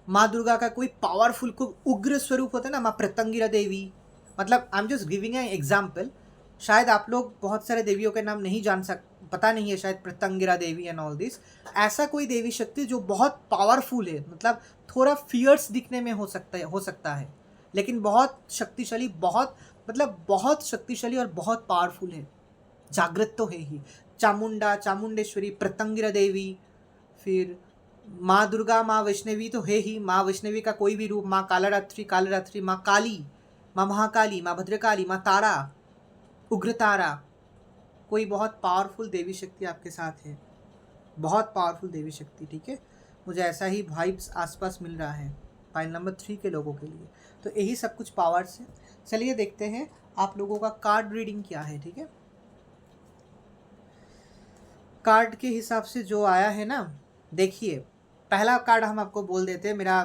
माँ दुर्गा का कोई पावरफुल को उग्र स्वरूप होता है ना, माँ प्रत्यंगिरा देवी, मतलब I am just giving an example. शायद आप लोग बहुत सारे देवियों के नाम नहीं पता नहीं है, शायद प्रत्यंगिरा देवी एंड ऑल दिस। ऐसा कोई देवी शक्ति जो बहुत पावरफुल है, मतलब थोड़ा फियर्स दिखने में हो सकता है, लेकिन बहुत शक्तिशाली, बहुत शक्तिशाली और बहुत पावरफुल है, जागृत तो है ही। चामुंडा, चामुंडेश्वरी, प्रत्यंगिरा देवी, फिर माँ दुर्गा, माँ वैष्णवी तो है ही, माँ वैष्णवी का कोई भी रूप, माँ कालरात्रि, माँ काली, माँ महाकाली, माँ भद्रकाली, माँ तारा, उग्र तारा। कोई बहुत पावरफुल देवी शक्ति आपके साथ है, बहुत पावरफुल देवी शक्ति, ठीक है। मुझे ऐसा ही वाइब्स आसपास मिल रहा है पाइल नंबर 3 के लोगों के लिए। तो यही सब कुछ पावर्स है। चलिए देखते हैं आप लोगों का कार्ड रीडिंग क्या है, ठीक है। कार्ड के हिसाब से जो आया है ना, देखिए पहला कार्ड हम आपको बोल देते हैं, मेरा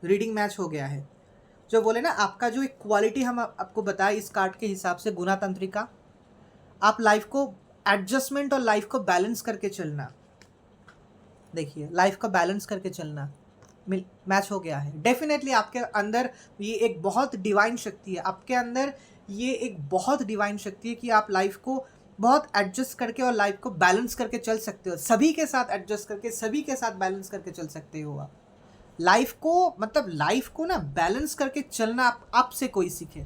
रीडिंग मैच हो गया है। जो बोले ना, आपका जो एक क्वालिटी हम आपको बताए इस कार्ड के हिसाब से, गुना तंत्रिका, आप लाइफ को एडजस्टमेंट और लाइफ को बैलेंस करके चलना। देखिए लाइफ को बैलेंस करके चलना मैच हो गया है। डेफिनेटली आपके अंदर ये एक बहुत डिवाइन शक्ति है, आपके अंदर ये एक बहुत डिवाइन शक्ति है कि आप लाइफ को बहुत एडजस्ट करके और लाइफ को बैलेंस करके चल सकते हो। सभी के साथ एडजस्ट करके, सभी के साथ बैलेंस करके चल सकते हो आप लाइफ को, मतलब लाइफ को ना बैलेंस करके चलना आपसे कोई सीखे।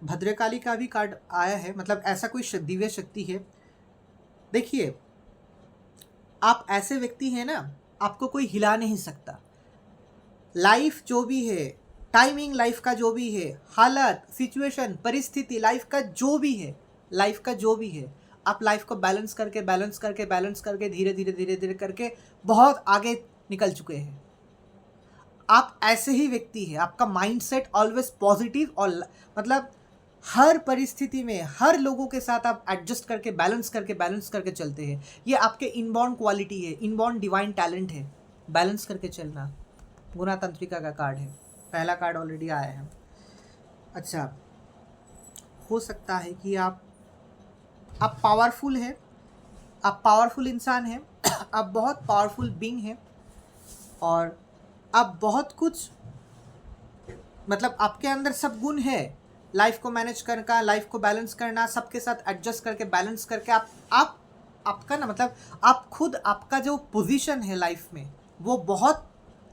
भद्रकाली का भी कार्ड आया है, मतलब ऐसा कोई दिव्य शक्ति है। देखिए आप ऐसे व्यक्ति हैं ना, आपको कोई हिला नहीं सकता। लाइफ जो भी है, टाइमिंग लाइफ का जो भी है, हालत, सिचुएशन, परिस्थिति लाइफ का जो भी है, आप लाइफ को बैलेंस करके धीरे धीरे करके बहुत आगे निकल चुके हैं। आप ऐसे ही व्यक्ति हैं, आपका माइंडसेट ऑलवेज पॉजिटिव, और मतलब हर परिस्थिति में हर लोगों के साथ आप एडजस्ट करके बैलेंस करके चलते हैं। ये आपके इनबॉर्न क्वालिटी है, इनबॉर्न डिवाइन टैलेंट है, बैलेंस करके चलना। गुना तंत्रिका का कार्ड है, पहला कार्ड ऑलरेडी आया है। अच्छा, हो सकता है कि आप पावरफुल हैं, आप पावरफुल इंसान हैं, आप बहुत पावरफुल बीइंग हैं, और आप बहुत कुछ, मतलब आपके अंदर सब गुण है, लाइफ को मैनेज करना, लाइफ को बैलेंस करना, सबके साथ एडजस्ट करके बैलेंस करके आप आपका ना मतलब आप खुद आपका जो पोजीशन है लाइफ में वो बहुत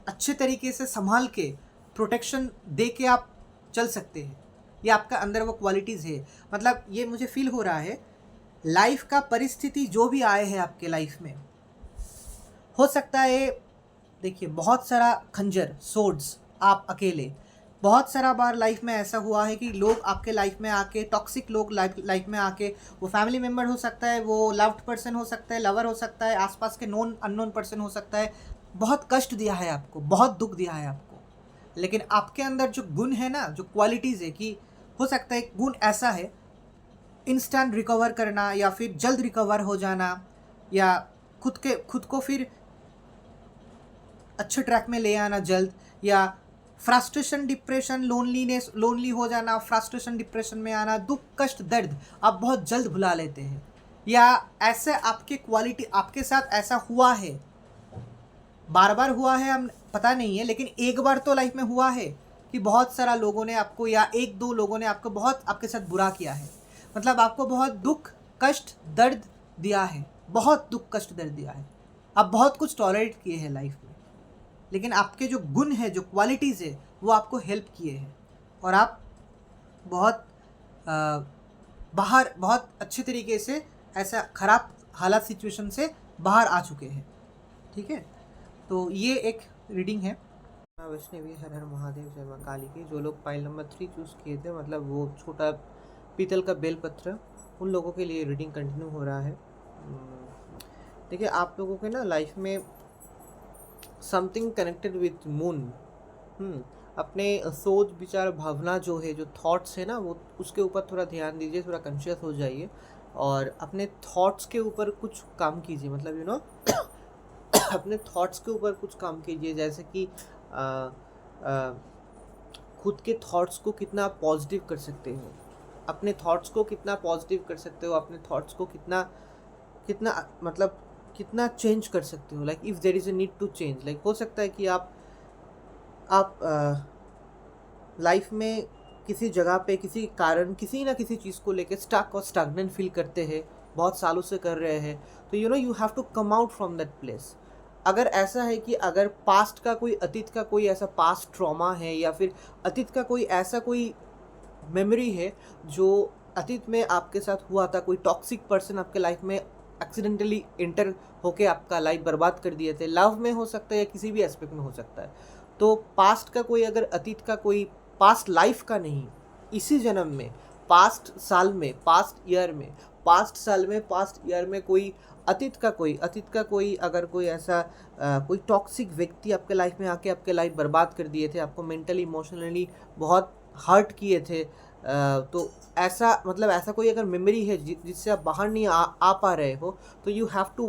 अच्छे तरीके से संभाल के प्रोटेक्शन दे के आप चल सकते हैं। ये आपका अंदर वो क्वालिटीज़ है। मतलब ये मुझे फील हो रहा है, लाइफ का परिस्थिति जो भी आए हैं आपके लाइफ में, हो सकता है देखिए बहुत सारा खंजर सोर्ड्स आप अकेले, बहुत सारा बार लाइफ में ऐसा हुआ है कि लोग आपके लाइफ में आके, टॉक्सिक लोग लाइफ में आके, वो फैमिली मेम्बर हो सकता है, वो लव्ड पर्सन हो सकता है, लवर हो सकता है, आसपास के नॉन अननोन पर्सन हो सकता है, बहुत कष्ट दिया है आपको, बहुत दुख दिया है आपको। लेकिन आपके अंदर जो गुण है ना, जो क्वालिटीज़ है, कि हो सकता है गुण ऐसा है इंस्टेंट रिकवर करना, या फिर जल्द रिकवर हो जाना, या खुद को फिर अच्छे ट्रैक में ले आना जल्द, या फ्रस्ट्रेशन, डिप्रेशन, लोनली हो जाना, फ्रस्ट्रेशन डिप्रेशन में आना, दुख कष्ट दर्द आप बहुत जल्द भुला लेते हैं। या ऐसे आपके क्वालिटी आपके साथ ऐसा हुआ है, बार बार हुआ है हम पता नहीं है, लेकिन एक बार तो लाइफ में हुआ है कि बहुत सारा लोगों ने आपको, या एक दो लोगों ने आपको बहुत आपके साथ बुरा किया है, मतलब आपको बहुत दुख कष्ट दर्द दिया है, बहुत दुख कष्ट दर्द दिया है, आप बहुत कुछ टॉलरेट किए हैं लाइफ में, लेकिन आपके जो गुण है, जो क्वालिटीज़ है, वो आपको हेल्प किए हैं, और आप बहुत बाहर बहुत अच्छे तरीके से ऐसा ख़राब हालात सिचुएशन से बाहर आ चुके हैं। ठीक है, तो ये एक रीडिंग है। वैष्णवी हर हर महादेव जय मां काली की। जो लोग फाइल नंबर 3 चूज़ किए थे, मतलब वो छोटा पीतल का बेलपत्र, उन लोगों के लिए रीडिंग कंटिन्यू हो रहा है। देखिए, आप लोगों के ना लाइफ में समथिंग कनेक्टेड विथ मून, अपने सोच विचार भावना जो है, जो थॉट्स है ना, वो उसके ऊपर थोड़ा ध्यान दीजिए, थोड़ा कॉन्शियस हो जाइए, और अपने थॉट्स के ऊपर कुछ काम कीजिए, मतलब अपने थॉट्स के ऊपर कुछ काम कीजिए, जैसे कि खुद के थॉट्स को कितना पॉजिटिव कर सकते हो, अपने थॉट्स को कितना पॉजिटिव कर सकते हो, अपने थॉट्स को कितना कितना मतलब कितना चेंज कर सकते हो। Like if there is a need to change, like हो सकता है कि आप लाइफ में किसी जगह पे किसी कारण किसी ना किसी चीज़ को लेके स्टक और स्टैग्नेंट फील करते हैं, बहुत सालों से कर रहे हैं, तो you have to come out from that place. अगर ऐसा है कि अगर पास्ट का कोई, अतीत का कोई ऐसा पास्ट ट्रॉमा है, या फिर अतीत का कोई ऐसा कोई मेमोरी है जो अतीत में आपके साथ हुआ था, कोई टॉक्सिक पर्सन आपके लाइफ में एक्सीडेंटली इंटर होके आपका लाइफ बर्बाद कर दिए थे, लव में हो सकता है या किसी भी एस्पेक्ट में हो सकता है, तो पास्ट का कोई, अगर अतीत का कोई, पास्ट लाइफ का नहीं, इसी जन्म में, पास्ट साल में, पास्ट ईयर में कोई अतीत का कोई अगर कोई ऐसा कोई टॉक्सिक व्यक्ति आपके लाइफ में आके आपके लाइफ बर्बाद कर दिए थे, आपको मेंटली इमोशनली बहुत हर्ट किए थे, तो ऐसा मतलब ऐसा कोई अगर मेमोरी है जिससे आप बाहर नहीं आ पा रहे हो, तो you have to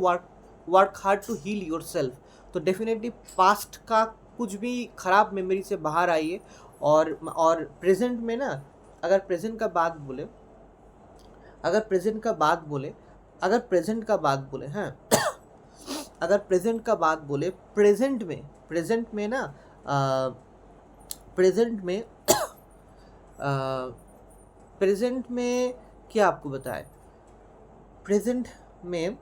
work hard to heal your self. तो डेफिनेटली पास्ट का कुछ भी ख़राब मेमोरी से बाहर आइए, और प्रेजेंट में ना, अगर प्रेजेंट का बात बोले अगर प्रेजेंट का बात बोले हैं अगर प्रेजेंट का बात बोले, प्रेजेंट में ना, प्रेजेंट में क्या आपको बताए, प्रेजेंट में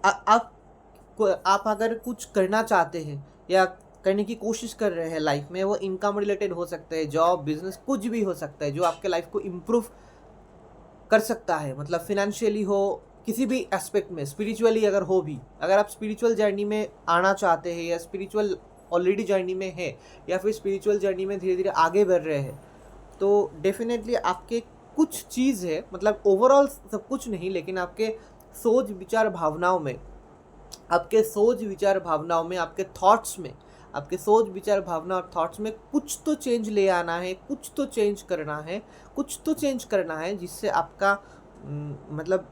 आप अगर कुछ करना चाहते हैं या करने की कोशिश कर रहे हैं लाइफ में, वो इनकम रिलेटेड हो सकता है, जॉब बिजनेस कुछ भी हो सकता है, जो आपके लाइफ को इम्प्रूव कर सकता है, मतलब फिनेंशियली हो, किसी भी एस्पेक्ट में, स्पिरिचुअली अगर हो भी, अगर आप स्पिरिचुअल जर्नी में आना चाहते हैं, या स्पिरिचुअल ऑलरेडी जर्नी में है, या फिर स्पिरिचुअल जर्नी में धीरे धीरे आगे बढ़ रहे हैं, तो डेफिनेटली आपके कुछ चीज़ है, मतलब ओवरऑल सब कुछ नहीं, लेकिन आपके सोच विचार भावनाओं में, आपके सोच विचार भावना और थॉट्स में कुछ तो चेंज ले आना है, कुछ तो चेंज करना है, जिससे आपका मतलब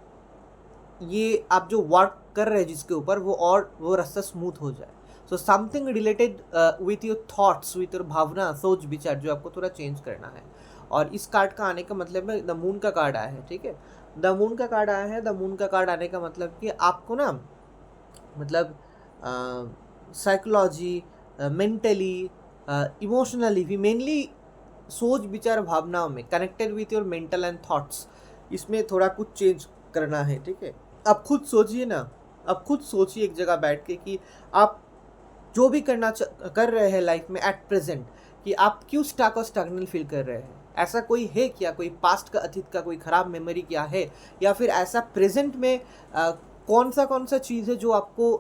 ये आप जो वर्क कर रहे हैं जिसके ऊपर, वो रास्ता स्मूथ हो जाए। So something related with your thoughts, with your bhavana, सोच विचार, जो आपको थोड़ा चेंज करना है। और इस कार्ड का आने का मतलब है, द मून का कार्ड आया है, ठीक है, द मून का कार्ड आया है। द मून का कार्ड आने का मतलब कि आपको ना, मतलब साइकोलॉजी, मेंटली, इमोशनली भी, मेनली सोच विचार भावनाओं में, connected with your mental and thoughts, इसमें थोड़ा कुछ चेंज करना है, ठीक है। आप खुद सोचिए ना, आप खुद सोचिए एक जगह बैठ के कि आप जो भी कर रहे हैं लाइफ में एट प्रेजेंट, कि आप क्यों स्टक और स्टैग्नेंट फील कर रहे हैं। ऐसा कोई है क्या, कोई पास्ट का, अतीत का कोई खराब मेमोरी क्या है, या फिर ऐसा प्रेजेंट में कौन सा चीज़ है जो आपको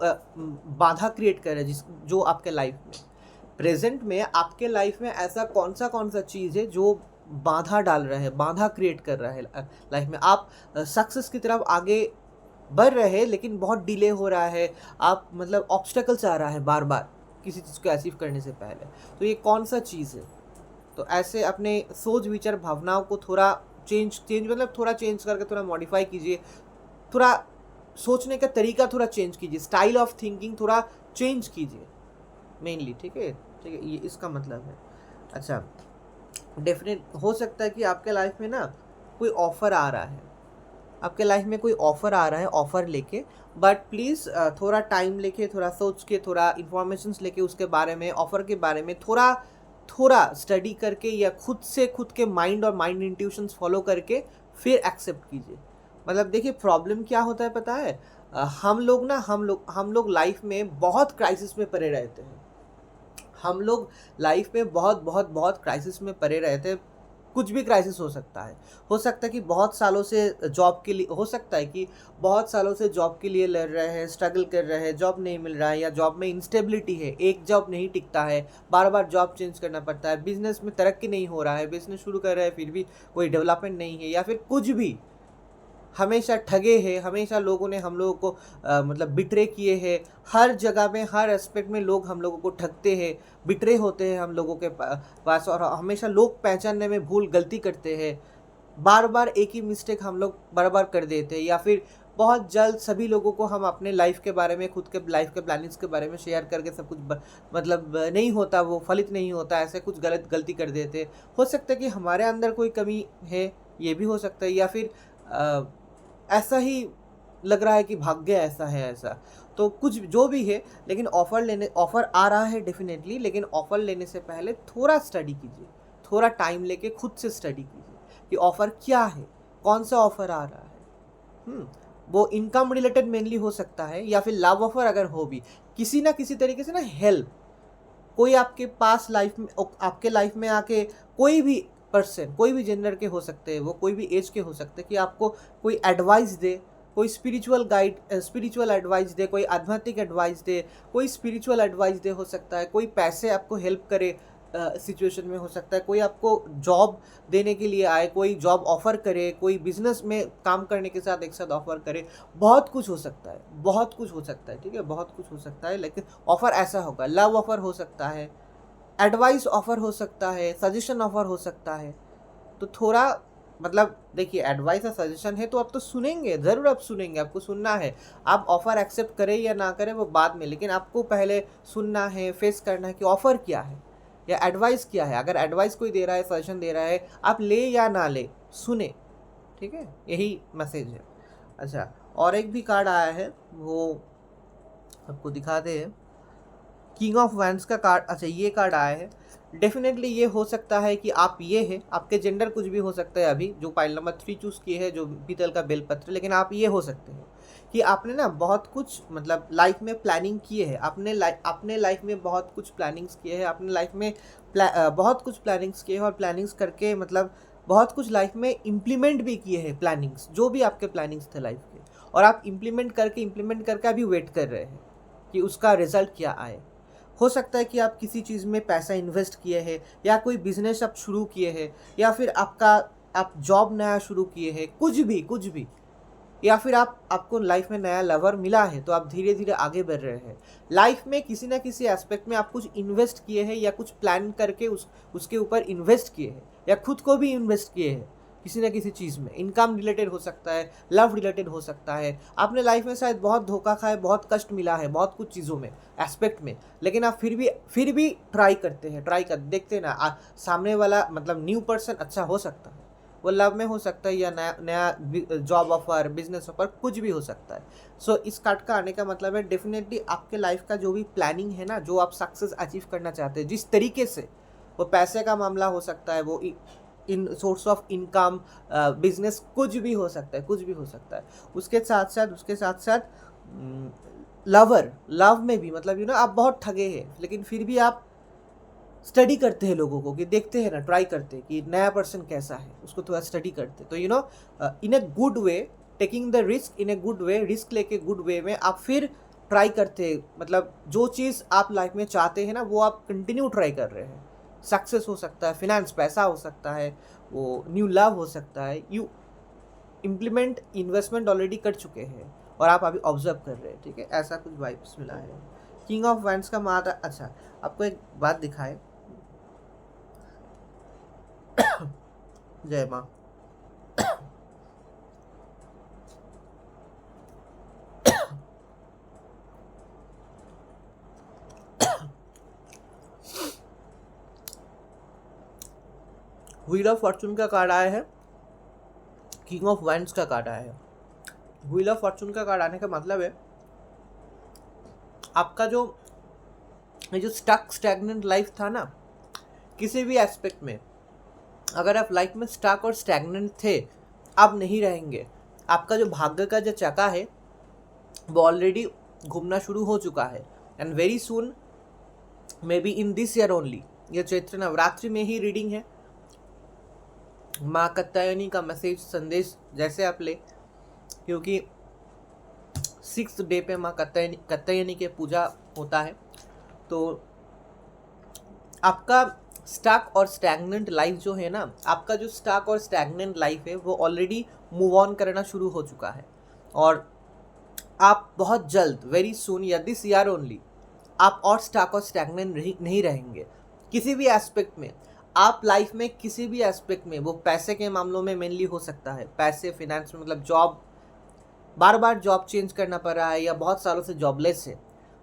बाधा क्रिएट कर रहा है, जो आपके लाइफ में प्रेजेंट में, आपके लाइफ में ऐसा कौन सा चीज़ है जो बाधा डाल रहा है, बाधा क्रिएट कर रहा है लाइफ में। आप सक्सेस की तरफ आगे बढ़ रहे हैं लेकिन बहुत डिले हो रहा है, आप मतलब ऑब्स्टेकल्स आ रहा है बार बार किसी चीज़ को अचीव करने से पहले। तो ये कौन सा चीज़ है। तो ऐसे अपने सोच विचार भावनाओं को थोड़ा चेंज मतलब थोड़ा चेंज करके थोड़ा मॉडिफाई कीजिए, थोड़ा सोचने का तरीका थोड़ा चेंज कीजिए, स्टाइल ऑफ थिंकिंग थोड़ा चेंज कीजिए मेनली, ठीक है। ठीक है, ये इसका मतलब है। अच्छा, डेफिनेट हो सकता है कि आपके लाइफ में ना कोई ऑफ़र आ रहा है, आपके लाइफ में कोई ऑफ़र आ रहा है, ऑफ़र लेके, बट प्लीज़ थोड़ा टाइम लेके, थोड़ा सोच के, थोड़ा इन्फॉर्मेशंस लेके उसके बारे में, ऑफ़र के बारे में थोड़ा थोड़ा स्टडी करके, या खुद से खुद के माइंड और माइंड इंट्यूशंस फॉलो करके फिर एक्सेप्ट कीजिए। मतलब देखिए प्रॉब्लम क्या होता है पता है, हम लोग लाइफ में बहुत क्राइसिस में पड़े रहते हैं। हम लोग लाइफ में बहुत क्राइसिस में पड़े रहते हैं। कुछ भी क्राइसिस हो सकता है कि बहुत सालों से जॉब के लिए, हो सकता है कि बहुत सालों से जॉब के लिए लड़ रहे हैं, स्ट्रगल कर रहे हैं, जॉब नहीं मिल रहा है, या जॉब में इंस्टेबिलिटी है, एक जॉब नहीं टिकता है, बार बार जॉब चेंज करना पड़ता है, बिजनेस में तरक्की नहीं हो रहा है, बिजनेस शुरू कर रहे हैं फिर भी कोई डेवलपमेंट नहीं है, या फिर कुछ भी, हमेशा ठगे हैं, हमेशा लोगों ने हम लोगों को मतलब बिट्रे किए हैं। हर जगह में, हर एस्पेक्ट में लोग हम लोगों को ठगते हैं, बिट्रे होते हैं हम लोगों के पास, और हमेशा लोग पहचानने में भूल गलती करते हैं। बार बार एक ही मिस्टेक हम लोग बार बार कर देते हैं, या फिर बहुत जल्द सभी लोगों को हम अपने लाइफ के बारे में, खुद के लाइफ के प्लानिंग्स के बारे में शेयर करके सब कुछ मतलब नहीं होता, वो फलित नहीं होता, ऐसे कुछ गलती कर देते। हो सकता है कि हमारे अंदर कोई कमी है, ये भी हो सकता है, या फिर ऐसा ही लग रहा है कि भाग्य ऐसा है, ऐसा तो कुछ जो भी है। लेकिन ऑफ़र आ रहा है डेफिनेटली, लेकिन ऑफ़र लेने से पहले थोड़ा स्टडी कीजिए, थोड़ा टाइम लेके खुद से स्टडी कीजिए कि ऑफ़र क्या है, कौन सा ऑफ़र आ रहा है। वो इनकम रिलेटेड मेनली हो सकता है, या फिर लव ऑफ़र अगर हो भी, किसी ना किसी तरीके से ना हेल्प, कोई आपके पास लाइफ में, आपके लाइफ में आके, कोई भी पर्सन, कोई भी जेंडर के हो सकते हैं, वो कोई भी एज के हो सकते हैं, कि आपको कोई एडवाइस दे, कोई स्पिरिचुअल एडवाइस दे, कोई आध्यात्मिक एडवाइस दे, कोई स्पिरिचुअल एडवाइस दे, हो सकता है कोई पैसे आपको हेल्प करे सिचुएशन में, हो सकता है कोई आपको जॉब देने के लिए आए, कोई जॉब ऑफ़र करे, कोई बिजनेस में काम करने के साथ एक साथ ऑफ़र करे। बहुत कुछ हो सकता है, बहुत कुछ हो सकता है, ठीक है, बहुत कुछ हो सकता है। लेकिन ऑफ़र ऐसा होगा, लव ऑफ़र हो सकता है, एडवाइस ऑफ़र हो सकता है, सजेशन ऑफ़र हो सकता है। तो थोड़ा मतलब देखिए, एडवाइस और सजेशन है तो आप तो सुनेंगे, ज़रूर आप सुनेंगे, आपको सुनना है। आप ऑफ़र एक्सेप्ट करें या ना करें वो बाद में, लेकिन आपको पहले सुनना है, फेस करना है कि ऑफ़र क्या है या एडवाइस क्या है। अगर एडवाइस कोई दे रहा है, सजेशन दे रहा है, आप ले या ना ले, सुने, ठीक है, यही मैसेज है। अच्छा, और एक भी कार्ड आया है, वो आपको दिखाते हैं, किंग ऑफ वैंड्स का कार्ड। अच्छा, ये कार्ड आया है। डेफिनेटली ये हो सकता है कि आप ये है, आपके जेंडर कुछ भी हो सकता है, अभी जो पाइल नंबर 3 चूज़ किए है, जो पीतल का बेलपत्र, लेकिन आप ये हो सकते हैं कि आपने ना बहुत कुछ मतलब लाइफ में प्लानिंग किए है, अपने लाइफ में बहुत कुछ प्लानिंग्स किए हैं, अपने लाइफ में बहुत कुछ प्लानिंग्स किए हैं, और प्लानिंग्स करके मतलब बहुत कुछ लाइफ में इम्प्लीमेंट भी किए हैं, प्लानिंग्स जो भी आपके प्लानिंग्स थे लाइफ के, और आप इम्प्लीमेंट करके अभी वेट कर रहे हैं कि उसका रिजल्ट क्या आए। हो सकता है कि आप किसी चीज़ में पैसा इन्वेस्ट किए हैं, या कोई बिजनेस आप शुरू किए हैं, या फिर आप जॉब नया शुरू किए हैं, कुछ भी, या फिर आपको लाइफ में नया लवर मिला है तो आप धीरे धीरे आगे बढ़ रहे हैं। लाइफ में किसी ना किसी एस्पेक्ट में आप कुछ इन्वेस्ट किए हैं, या कुछ प्लान करके उसके ऊपर इन्वेस्ट किए हैं, या खुद को भी इन्वेस्ट किए हैं किसी ना किसी चीज़ में। इनकम रिलेटेड हो सकता है, लव रिलेटेड हो सकता है। आपने लाइफ में शायद बहुत धोखा खाए, बहुत कष्ट मिला है बहुत कुछ चीज़ों में, एस्पेक्ट में, लेकिन आप फिर भी ट्राई करते हैं, देखते हैं ना, सामने वाला मतलब न्यू पर्सन अच्छा हो सकता है, वो लव में हो सकता है, या नया जॉब ऑफर, बिजनेस ऑफर, कुछ भी हो सकता है। सो इस कार्ड का आने का मतलब है डेफिनेटली आपके लाइफ का जो भी प्लानिंग है ना, जो आप सक्सेस अचीव करना चाहते हैं, जिस तरीके से, वो पैसे का मामला हो सकता है, वो इन सोर्स ऑफ इनकम, बिजनेस, कुछ भी हो सकता है, कुछ भी हो सकता है। उसके साथ साथ लव में भी, मतलब आप बहुत ठगे हैं, लेकिन फिर भी आप स्टडी करते हैं लोगों को, कि देखते हैं ना, ट्राई करते हैं कि नया पर्सन कैसा है, उसको थोड़ा स्टडी करते हैं। तो in a good way, taking the risk in a good way, risk लेके गुड वे में आप फिर ट्राई करते हैं। मतलब जो चीज़ आप लाइफ में चाहते हैं ना, वो आप कंटिन्यू ट्राई कर रहे हैं। सक्सेस हो सकता है, फिनेंस, पैसा हो सकता है, वो न्यू लव हो सकता है। यू इम्प्लीमेंट इन्वेस्टमेंट ऑलरेडी कर चुके हैं और आप अभी ऑब्जर्व कर रहे हैं, ठीक है, ऐसा कुछ वाइब्स मिला है। किंग ऑफ वैंड्स का माता, अच्छा आपको एक बात दिखाए, जय माँ। व्हील ऑफ फॉर्चून का कार्ड आया है, किंग ऑफ वैंड्स का कार्ड आया है। व्हील ऑफ फॉर्चून का कार्ड आने का मतलब है आपका जो स्टैग्नेंट लाइफ था ना, किसी भी एस्पेक्ट में, अगर आप लाइफ में स्टक और स्टैग्नेंट थे, अब नहीं रहेंगे। आपका जो भाग्य का जो चक्का है वो ऑलरेडी घूमना शुरू हो चुका है, and very soon, may be in this year only, ये चैत्र नवरात्रि में ही रीडिंग है। माँ कात्यायनी का मैसेज, संदेश जैसे आप ले, क्योंकि 6th डे पे माँ कात्यायनी के पूजा होता है। तो आपका स्टक और स्टैग्नेंट लाइफ जो है ना, आपका जो स्टक और स्टैग्नेंट लाइफ है वो ऑलरेडी मूव ऑन करना शुरू हो चुका है, और आप बहुत जल्द, वेरी सून या दिस ईयर ओनली, आप और स्टक और स्टैग्नेंट नहीं रहेंगे किसी भी एस्पेक्ट में। आप लाइफ में किसी भी एस्पेक्ट में, वो पैसे के मामलों में मेनली हो सकता है, पैसे, फिनेंस में, मतलब जॉब, बार बार जॉब चेंज करना पड़ रहा है या बहुत सालों से जॉबलेस है,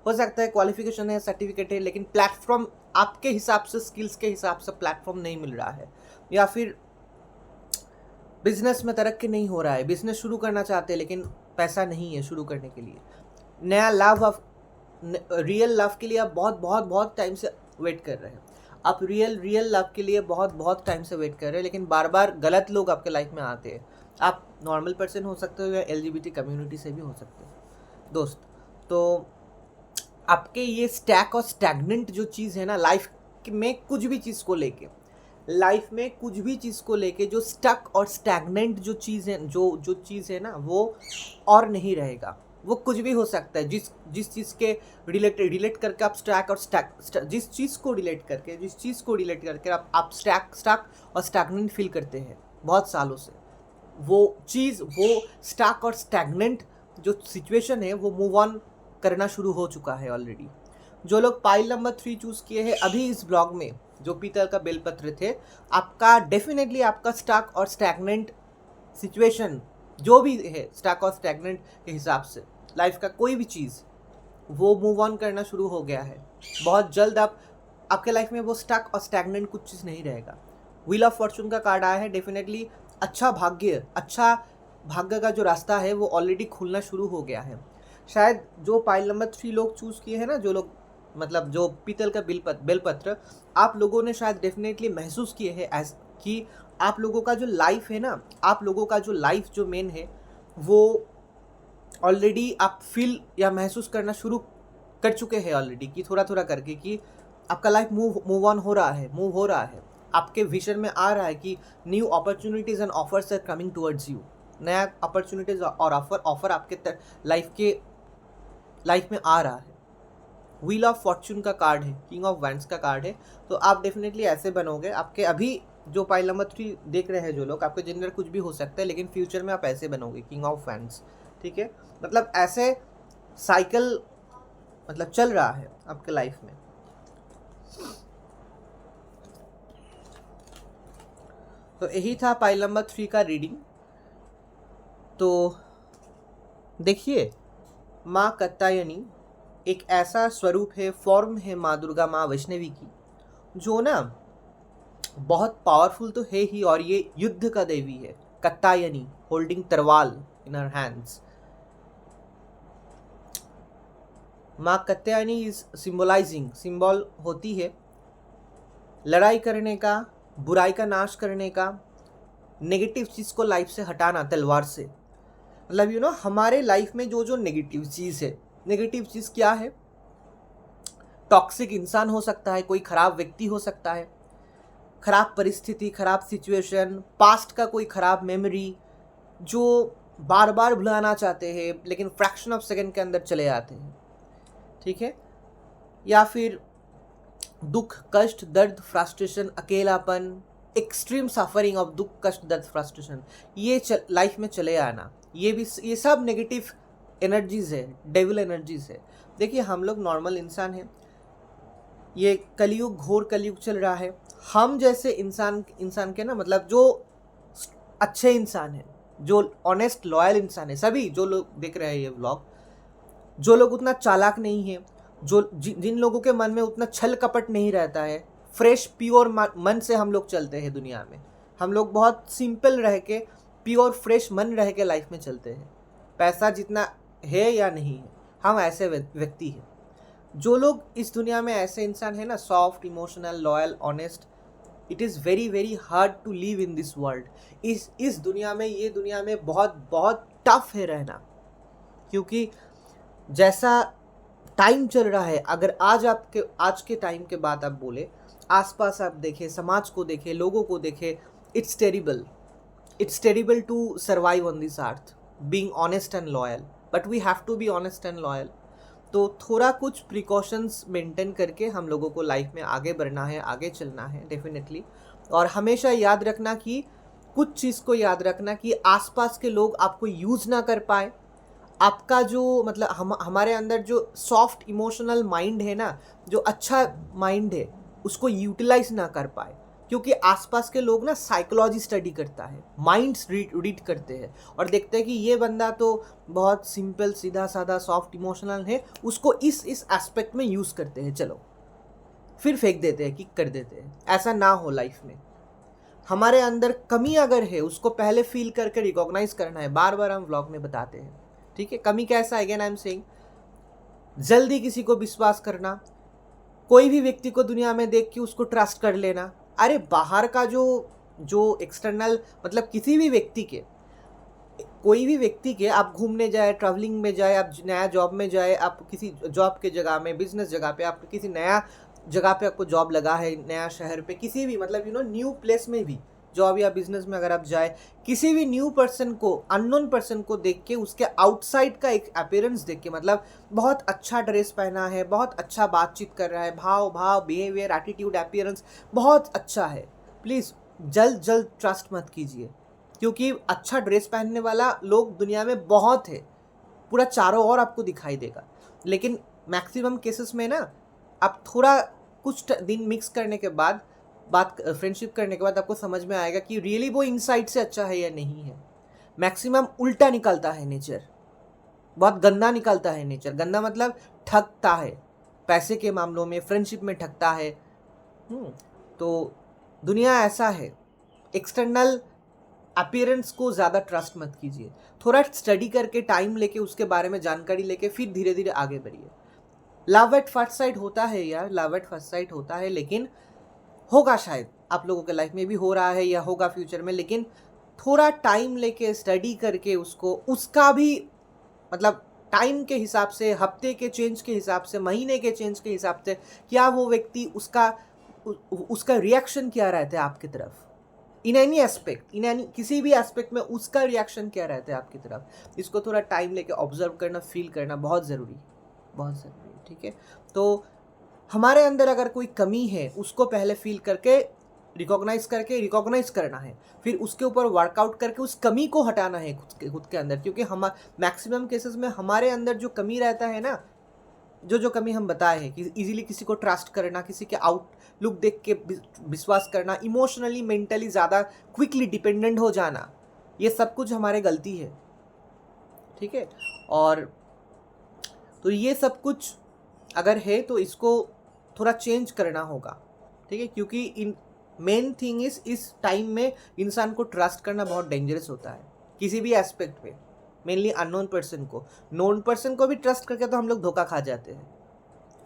हो सकता है क्वालिफिकेशन है, सर्टिफिकेट है, लेकिन प्लेटफॉर्म आपके हिसाब से, स्किल्स के हिसाब से प्लेटफॉर्म नहीं मिल रहा है, या फिर बिजनेस में तरक्की नहीं हो रहा है, बिजनेस शुरू करना चाहते हैं लेकिन पैसा नहीं है शुरू करने के लिए, नया लव ऑफ रियल लव के लिए आप बहुत बहुत बहुत टाइम से वेट कर रहे हैं, आप रियल लव के लिए बहुत बहुत टाइम से वेट कर रहे हैं, लेकिन बार बार गलत लोग आपके लाइफ में आते हैं। आप नॉर्मल पर्सन हो सकते हो या LGBT कम्युनिटी से भी हो सकते हो दोस्त। तो आपके ये स्टैक और स्टैग्नेंट जो चीज़ है ना लाइफ में, कुछ भी चीज़ को लेके, लाइफ में कुछ भी चीज़ को लेके जो स्टक और स्टैग्नेंट जो चीज़ है, जो चीज़ है ना, वो और नहीं रहेगा। वो कुछ भी हो सकता है, जिस चीज़ के रिलेट करके आप स्टैक और जिस चीज़ को रिलेट करके आप स्टक और स्टैग्नेंट फील करते हैं बहुत सालों से, वो चीज़, वो स्टक और स्टैग्नेंट जो सिचुएशन है वो मूव ऑन करना शुरू हो चुका है ऑलरेडी। जो लोग पाइल नंबर 3 चूज़ किए हैं अभी इस ब्लॉग में, जो पीतल का बेलपत्र थे, आपका डेफिनेटली आपका स्टक और स्टैग्नेंट सिचुएशन जो भी है, स्टक और स्टैग्नेंट के हिसाब से लाइफ का कोई भी चीज़, वो मूव ऑन करना शुरू हो गया है। बहुत जल्द आपके लाइफ में वो स्टक और स्टैग्नेंट कुछ चीज़ नहीं रहेगा। व्हील ऑफ फॉर्चून का कार्ड आया है, डेफिनेटली अच्छा भाग्य का जो रास्ता है वो ऑलरेडी खुलना शुरू हो गया है। शायद जो पाइल नंबर 3 लोग चूज़ किए हैं ना, जो लोग, मतलब जो पीतल का बेलपत्र, आप लोगों ने शायद डेफिनेटली महसूस किए हैं एज कि आप लोगों का जो लाइफ है ना, आप लोगों का जो लाइफ जो मेन है, वो ऑलरेडी आप फील या महसूस करना शुरू कर चुके हैं ऑलरेडी, कि थोड़ा थोड़ा करके, कि आपका लाइफ मूव ऑन हो रहा है, आपके विजन में आ रहा है कि new opportunities and offers are coming towards you. नया अपॉर्चुनिटीज़ और ऑफर आपके लाइफ में आ रहा है। व्हील ऑफ फॉर्चून का कार्ड है, किंग ऑफ वैंड्स का कार्ड है, तो आप डेफिनेटली ऐसे बनोगे। आपके अभी जो पाइल नंबर 3 देख रहे हैं जो लोग, आपके जेंडर कुछ भी हो सकता है, लेकिन फ्यूचर में आप ऐसे बनोगे, किंग ऑफ वैंड्स, ठीक है। मतलब ऐसे साइकिल मतलब चल रहा है आपके लाइफ में। तो यही था पाइल नंबर 3 का रीडिंग। तो देखिए, माँ कात्यायनी एक ऐसा स्वरूप है, फॉर्म है माँ दुर्गा, माँ वैष्णवी की, जो ना बहुत पावरफुल तो है ही, और ये युद्ध का देवी है। कात्यायनी होल्डिंग तरवाल इन हर हैंड्स। माँ कात्यायनी इज सिंबल होती है लड़ाई करने का, बुराई का नाश करने का, नेगेटिव चीज़ को लाइफ से हटाना तलवार से। मतलब हमारे लाइफ में जो जो नेगेटिव चीज़ है, नेगेटिव चीज़ क्या है? टॉक्सिक इंसान हो सकता है, कोई खराब व्यक्ति हो सकता है, खराब परिस्थिति, खराब सिचुएशन, पास्ट का कोई खराब मेमोरी जो बार बार भुलाना चाहते हैं लेकिन फ्रैक्शन ऑफ सेकंड के अंदर चले आते हैं, ठीक है? या फिर दुख, कष्ट, दर्द, फ्रस्ट्रेशन, अकेलापन, एक्सट्रीम सफरिंग ऑफ दुख, कष्ट, दर्द, फ्रस्ट्रेशन, ये लाइफ में चले आना, ये सब नेगेटिव एनर्जीज है, डेविल एनर्जीज है। देखिए, हम लोग नॉर्मल इंसान हैं, ये कलयुग, घोर कलयुग चल रहा है। हम जैसे इंसान के ना, मतलब जो अच्छे इंसान हैं, जो ऑनेस्ट लॉयल इंसान है, सभी जो लोग देख रहे हैं ये व्लॉग, जो लोग उतना चालाक नहीं है, जिन लोगों के मन में उतना छल कपट नहीं रहता है, फ्रेश प्योर मन से हम लोग चलते हैं दुनिया में। हम लोग बहुत सिंपल रह के, प्योर फ्रेश मन रह के लाइफ में चलते हैं। पैसा जितना है या नहीं है, हम ऐसे व्यक्ति हैं। जो लोग इस दुनिया में ऐसे इंसान है ना, soft, emotional, loyal, honest, it is very very hard to live in this world. इस दुनिया में, ये दुनिया में बहुत बहुत टफ है रहना, क्योंकि जैसा टाइम चल रहा है, अगर आज के टाइम के बाद आप बोले, आसपास आप देखें, समाज को देखें, लोगों को देखें, it's terrible to survive on this earth being honest and loyal, but we have to be honest and loyal. तो थोड़ा कुछ प्रिकॉशंस मेंटेन करके हम लोगों को लाइफ में आगे बढ़ना है, आगे चलना है डेफिनेटली। और हमेशा याद रखना कि कुछ चीज़ को याद रखना कि आसपास के लोग आपको यूज़ ना कर पाए। आपका जो मतलब हमारे अंदर जो सॉफ्ट इमोशनल माइंड है ना, जो अच्छा माइंड है, उसको यूटिलाइज ना कर पाए, क्योंकि आसपास के लोग ना साइकोलॉजी स्टडी करता है, माइंड्स रीड करते हैं और देखते हैं कि ये बंदा तो बहुत सिंपल, सीधा साधा, सॉफ्ट इमोशनल है, उसको इस एस्पेक्ट में यूज़ करते हैं, चलो फिर फेंक देते हैं, किक कर देते हैं। ऐसा ना हो लाइफ में। हमारे अंदर कमी अगर है, उसको पहले फील करके रिकॉग्नाइज करना है। बार बार हम व्लॉग में बताते हैं, ठीक है? कमी कैसा, अगेन आई एम सेइंग, जल्दी किसी को विश्वास करना, कोई भी व्यक्ति को दुनिया में देख के उसको ट्रस्ट कर लेना। अरे बाहर का जो एक्सटर्नल, मतलब किसी भी व्यक्ति के, कोई भी व्यक्ति के, आप घूमने जाए, ट्रैवलिंग में जाए, आप नया जॉब में जाए, आप किसी जॉब के जगह में, बिजनेस जगह पे, आप किसी नया जगह पे आपको जॉब लगा है, नया शहर पे, किसी भी मतलब न्यू प्लेस में भी जॉब या बिजनेस में अगर आप जाए, किसी भी न्यू पर्सन को, अननोन पर्सन को देख के, उसके आउटसाइड का एक अपीयरेंस देख के, मतलब बहुत अच्छा ड्रेस पहना है, बहुत अच्छा बातचीत कर रहा है, भाव बिहेवियर, एटीट्यूड, अपीयरेंस बहुत अच्छा है, प्लीज़ जल्द ट्रस्ट मत कीजिए, क्योंकि अच्छा ड्रेस पहनने वाला लोग दुनिया में बहुत है, पूरा चारों ओर आपको दिखाई देगा। लेकिन मैक्सिमम केसेस में ना, आप थोड़ा कुछ दिन मिक्स करने के बाद, फ्रेंडशिप करने के बाद आपको समझ में आएगा कि रियली वो इनसाइड से अच्छा है या नहीं है। मैक्सिमम उल्टा निकलता है नेचर, बहुत गंदा निकलता है नेचर। गंदा मतलब ठगता है, पैसे के मामलों में, फ्रेंडशिप में ठगता है। तो दुनिया ऐसा है। एक्सटर्नल अपीयरेंस को ज़्यादा ट्रस्ट मत कीजिए, थोड़ा स्टडी करके, टाइम लेके, उसके बारे में जानकारी लेके फिर धीरे धीरे आगे बढ़िए। लव एट फर्स्ट साइट होता है यार, लव एट फर्स्ट साइट होता है, लेकिन होगा, शायद आप लोगों के लाइफ में भी हो रहा है या होगा फ्यूचर में, लेकिन थोड़ा टाइम लेके, स्टडी करके, उसका भी मतलब टाइम के हिसाब से, हफ्ते के चेंज के हिसाब से, महीने के चेंज के हिसाब से, क्या वो व्यक्ति, उसका रिएक्शन क्या रहता है आपकी तरफ, इन एनी एस्पेक्ट, किसी भी एस्पेक्ट में उसका रिएक्शन क्या रहता है आपकी तरफ। इसको थोड़ा टाइम लेके ऑब्जर्व करना, फील करना बहुत ज़रूरी, ठीक है? तो हमारे अंदर अगर कोई कमी है, उसको पहले फील करके, रिकॉग्नाइज करना है, फिर उसके ऊपर वर्कआउट करके उस कमी को हटाना है खुद के अंदर, क्योंकि हम मैक्सिमम केसेस में हमारे अंदर जो कमी रहता है ना, जो कमी हम बताए हैं कि इजीली किसी को ट्रस्ट करना, किसी के आउटलुक देख के विश्वास करना, इमोशनली, मेंटली ज़्यादा क्विकली डिपेंडेंट हो जाना, ये सब कुछ हमारे गलती है, ठीक है? और तो ये सब कुछ अगर है तो इसको थोड़ा चेंज करना होगा, ठीक है? क्योंकि मेन थिंग इस टाइम में इंसान को ट्रस्ट करना बहुत डेंजरस होता है, किसी भी एस्पेक्ट पे, मेनली अननोन पर्सन को। नोन पर्सन को भी ट्रस्ट करके तो हम लोग धोखा खा जाते हैं,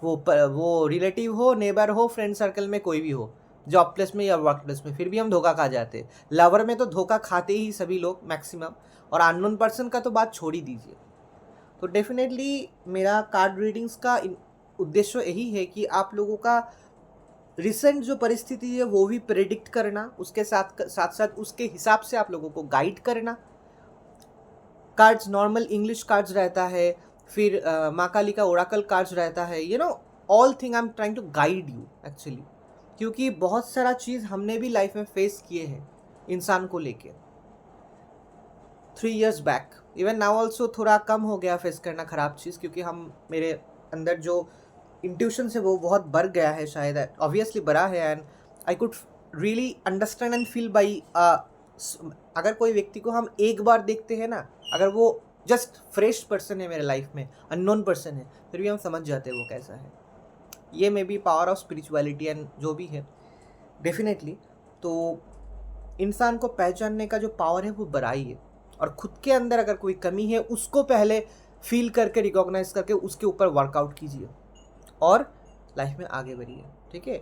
वो रिलेटिव हो, नेबर हो, फ्रेंड सर्कल में कोई भी हो, जॉब प्लेस में या वर्क प्लेस में, फिर भी हम धोखा खा जाते हैं। लवर में तो धोखा खाते ही सभी लोग मैक्सिमम, और अननोन पर्सन का तो बात छोड़ ही दीजिए। तो डेफिनेटली मेरा कार्ड रीडिंग्स का उद्देश्य यही है कि आप लोगों का रिसेंट जो परिस्थिति है वो भी प्रेडिक्ट करना, उसके साथ साथ उसके हिसाब से आप लोगों को गाइड करना। कार्ड्स नॉर्मल इंग्लिश कार्ड्स रहता है, फिर माँ काली का ओराकल कार्ड्स रहता है, you know all thing I am trying to guide you actually, क्योंकि बहुत सारा चीज़ हमने भी लाइफ में फेस किए हैं इंसान को लेके। 3 years back, even now also थोड़ा कम हो गया फेस करना ख़राब चीज़, क्योंकि हम मेरे अंदर जो इंट्यूशन है वो बहुत बढ़ गया है, शायद ऑब्वियसली बढ़ा है, and I could really understand and feel by अगर कोई व्यक्ति को हम एक बार देखते हैं ना, अगर वो जस्ट फ्रेश पर्सन है मेरे लाइफ में, अननोन पर्सन है, फिर भी हम समझ जाते हैं वो कैसा है। ये may be power of spirituality and जो भी है डेफिनेटली। तो इंसान को पहचानने का जो पावर है वो बड़ाई है, और खुद के अंदर अगर कोई कमी है उसको पहले फील करके रिकॉग्नाइज करके उसके ऊपर वर्कआउट कीजिए और लाइफ में आगे बढ़िए, ठीक है।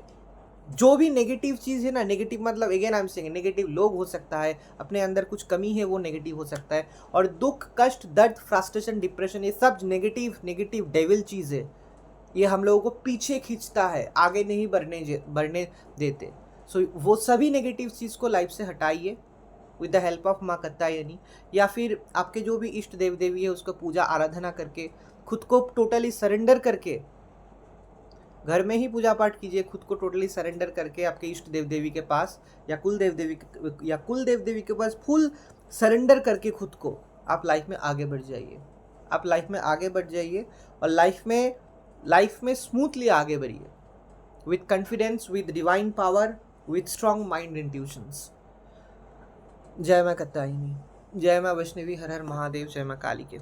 जो भी नेगेटिव चीज़ है ना, नेगेटिव मतलब again I am saying, negative लोग हो सकता है, अपने अंदर कुछ कमी है वो नेगेटिव हो सकता है, और दुख, कष्ट, दर्द, फ्रस्ट्रेशन, डिप्रेशन, ये सब नेगेटिव डेविल चीज़ है। ये हम लोगों को पीछे खींचता है, आगे नहीं बढ़ने देते। सो वो सभी नेगेटिव चीज़ को लाइफ से हटाइए विद द हेल्प ऑफ माँ कात्यायनी, या फिर आपके जो भी इष्ट देव देवी है उसको पूजा आराधना करके, खुद को टोटली सरेंडर करके, घर में ही पूजा पाठ कीजिए, खुद को टोटली सरेंडर करके आपके इष्ट देव देवी के पास या कुल देव देवी के पास फुल सरेंडर करके खुद को आप लाइफ में आगे बढ़ जाइए। आप लाइफ में आगे बढ़ जाइए और लाइफ में स्मूथली आगे बढ़िए, with confidence, with divine power, with strong mind intuitions. जय माँ कात्यायनी, जय माँ वैष्णवी, हर हर महादेव, जय माँ काली के।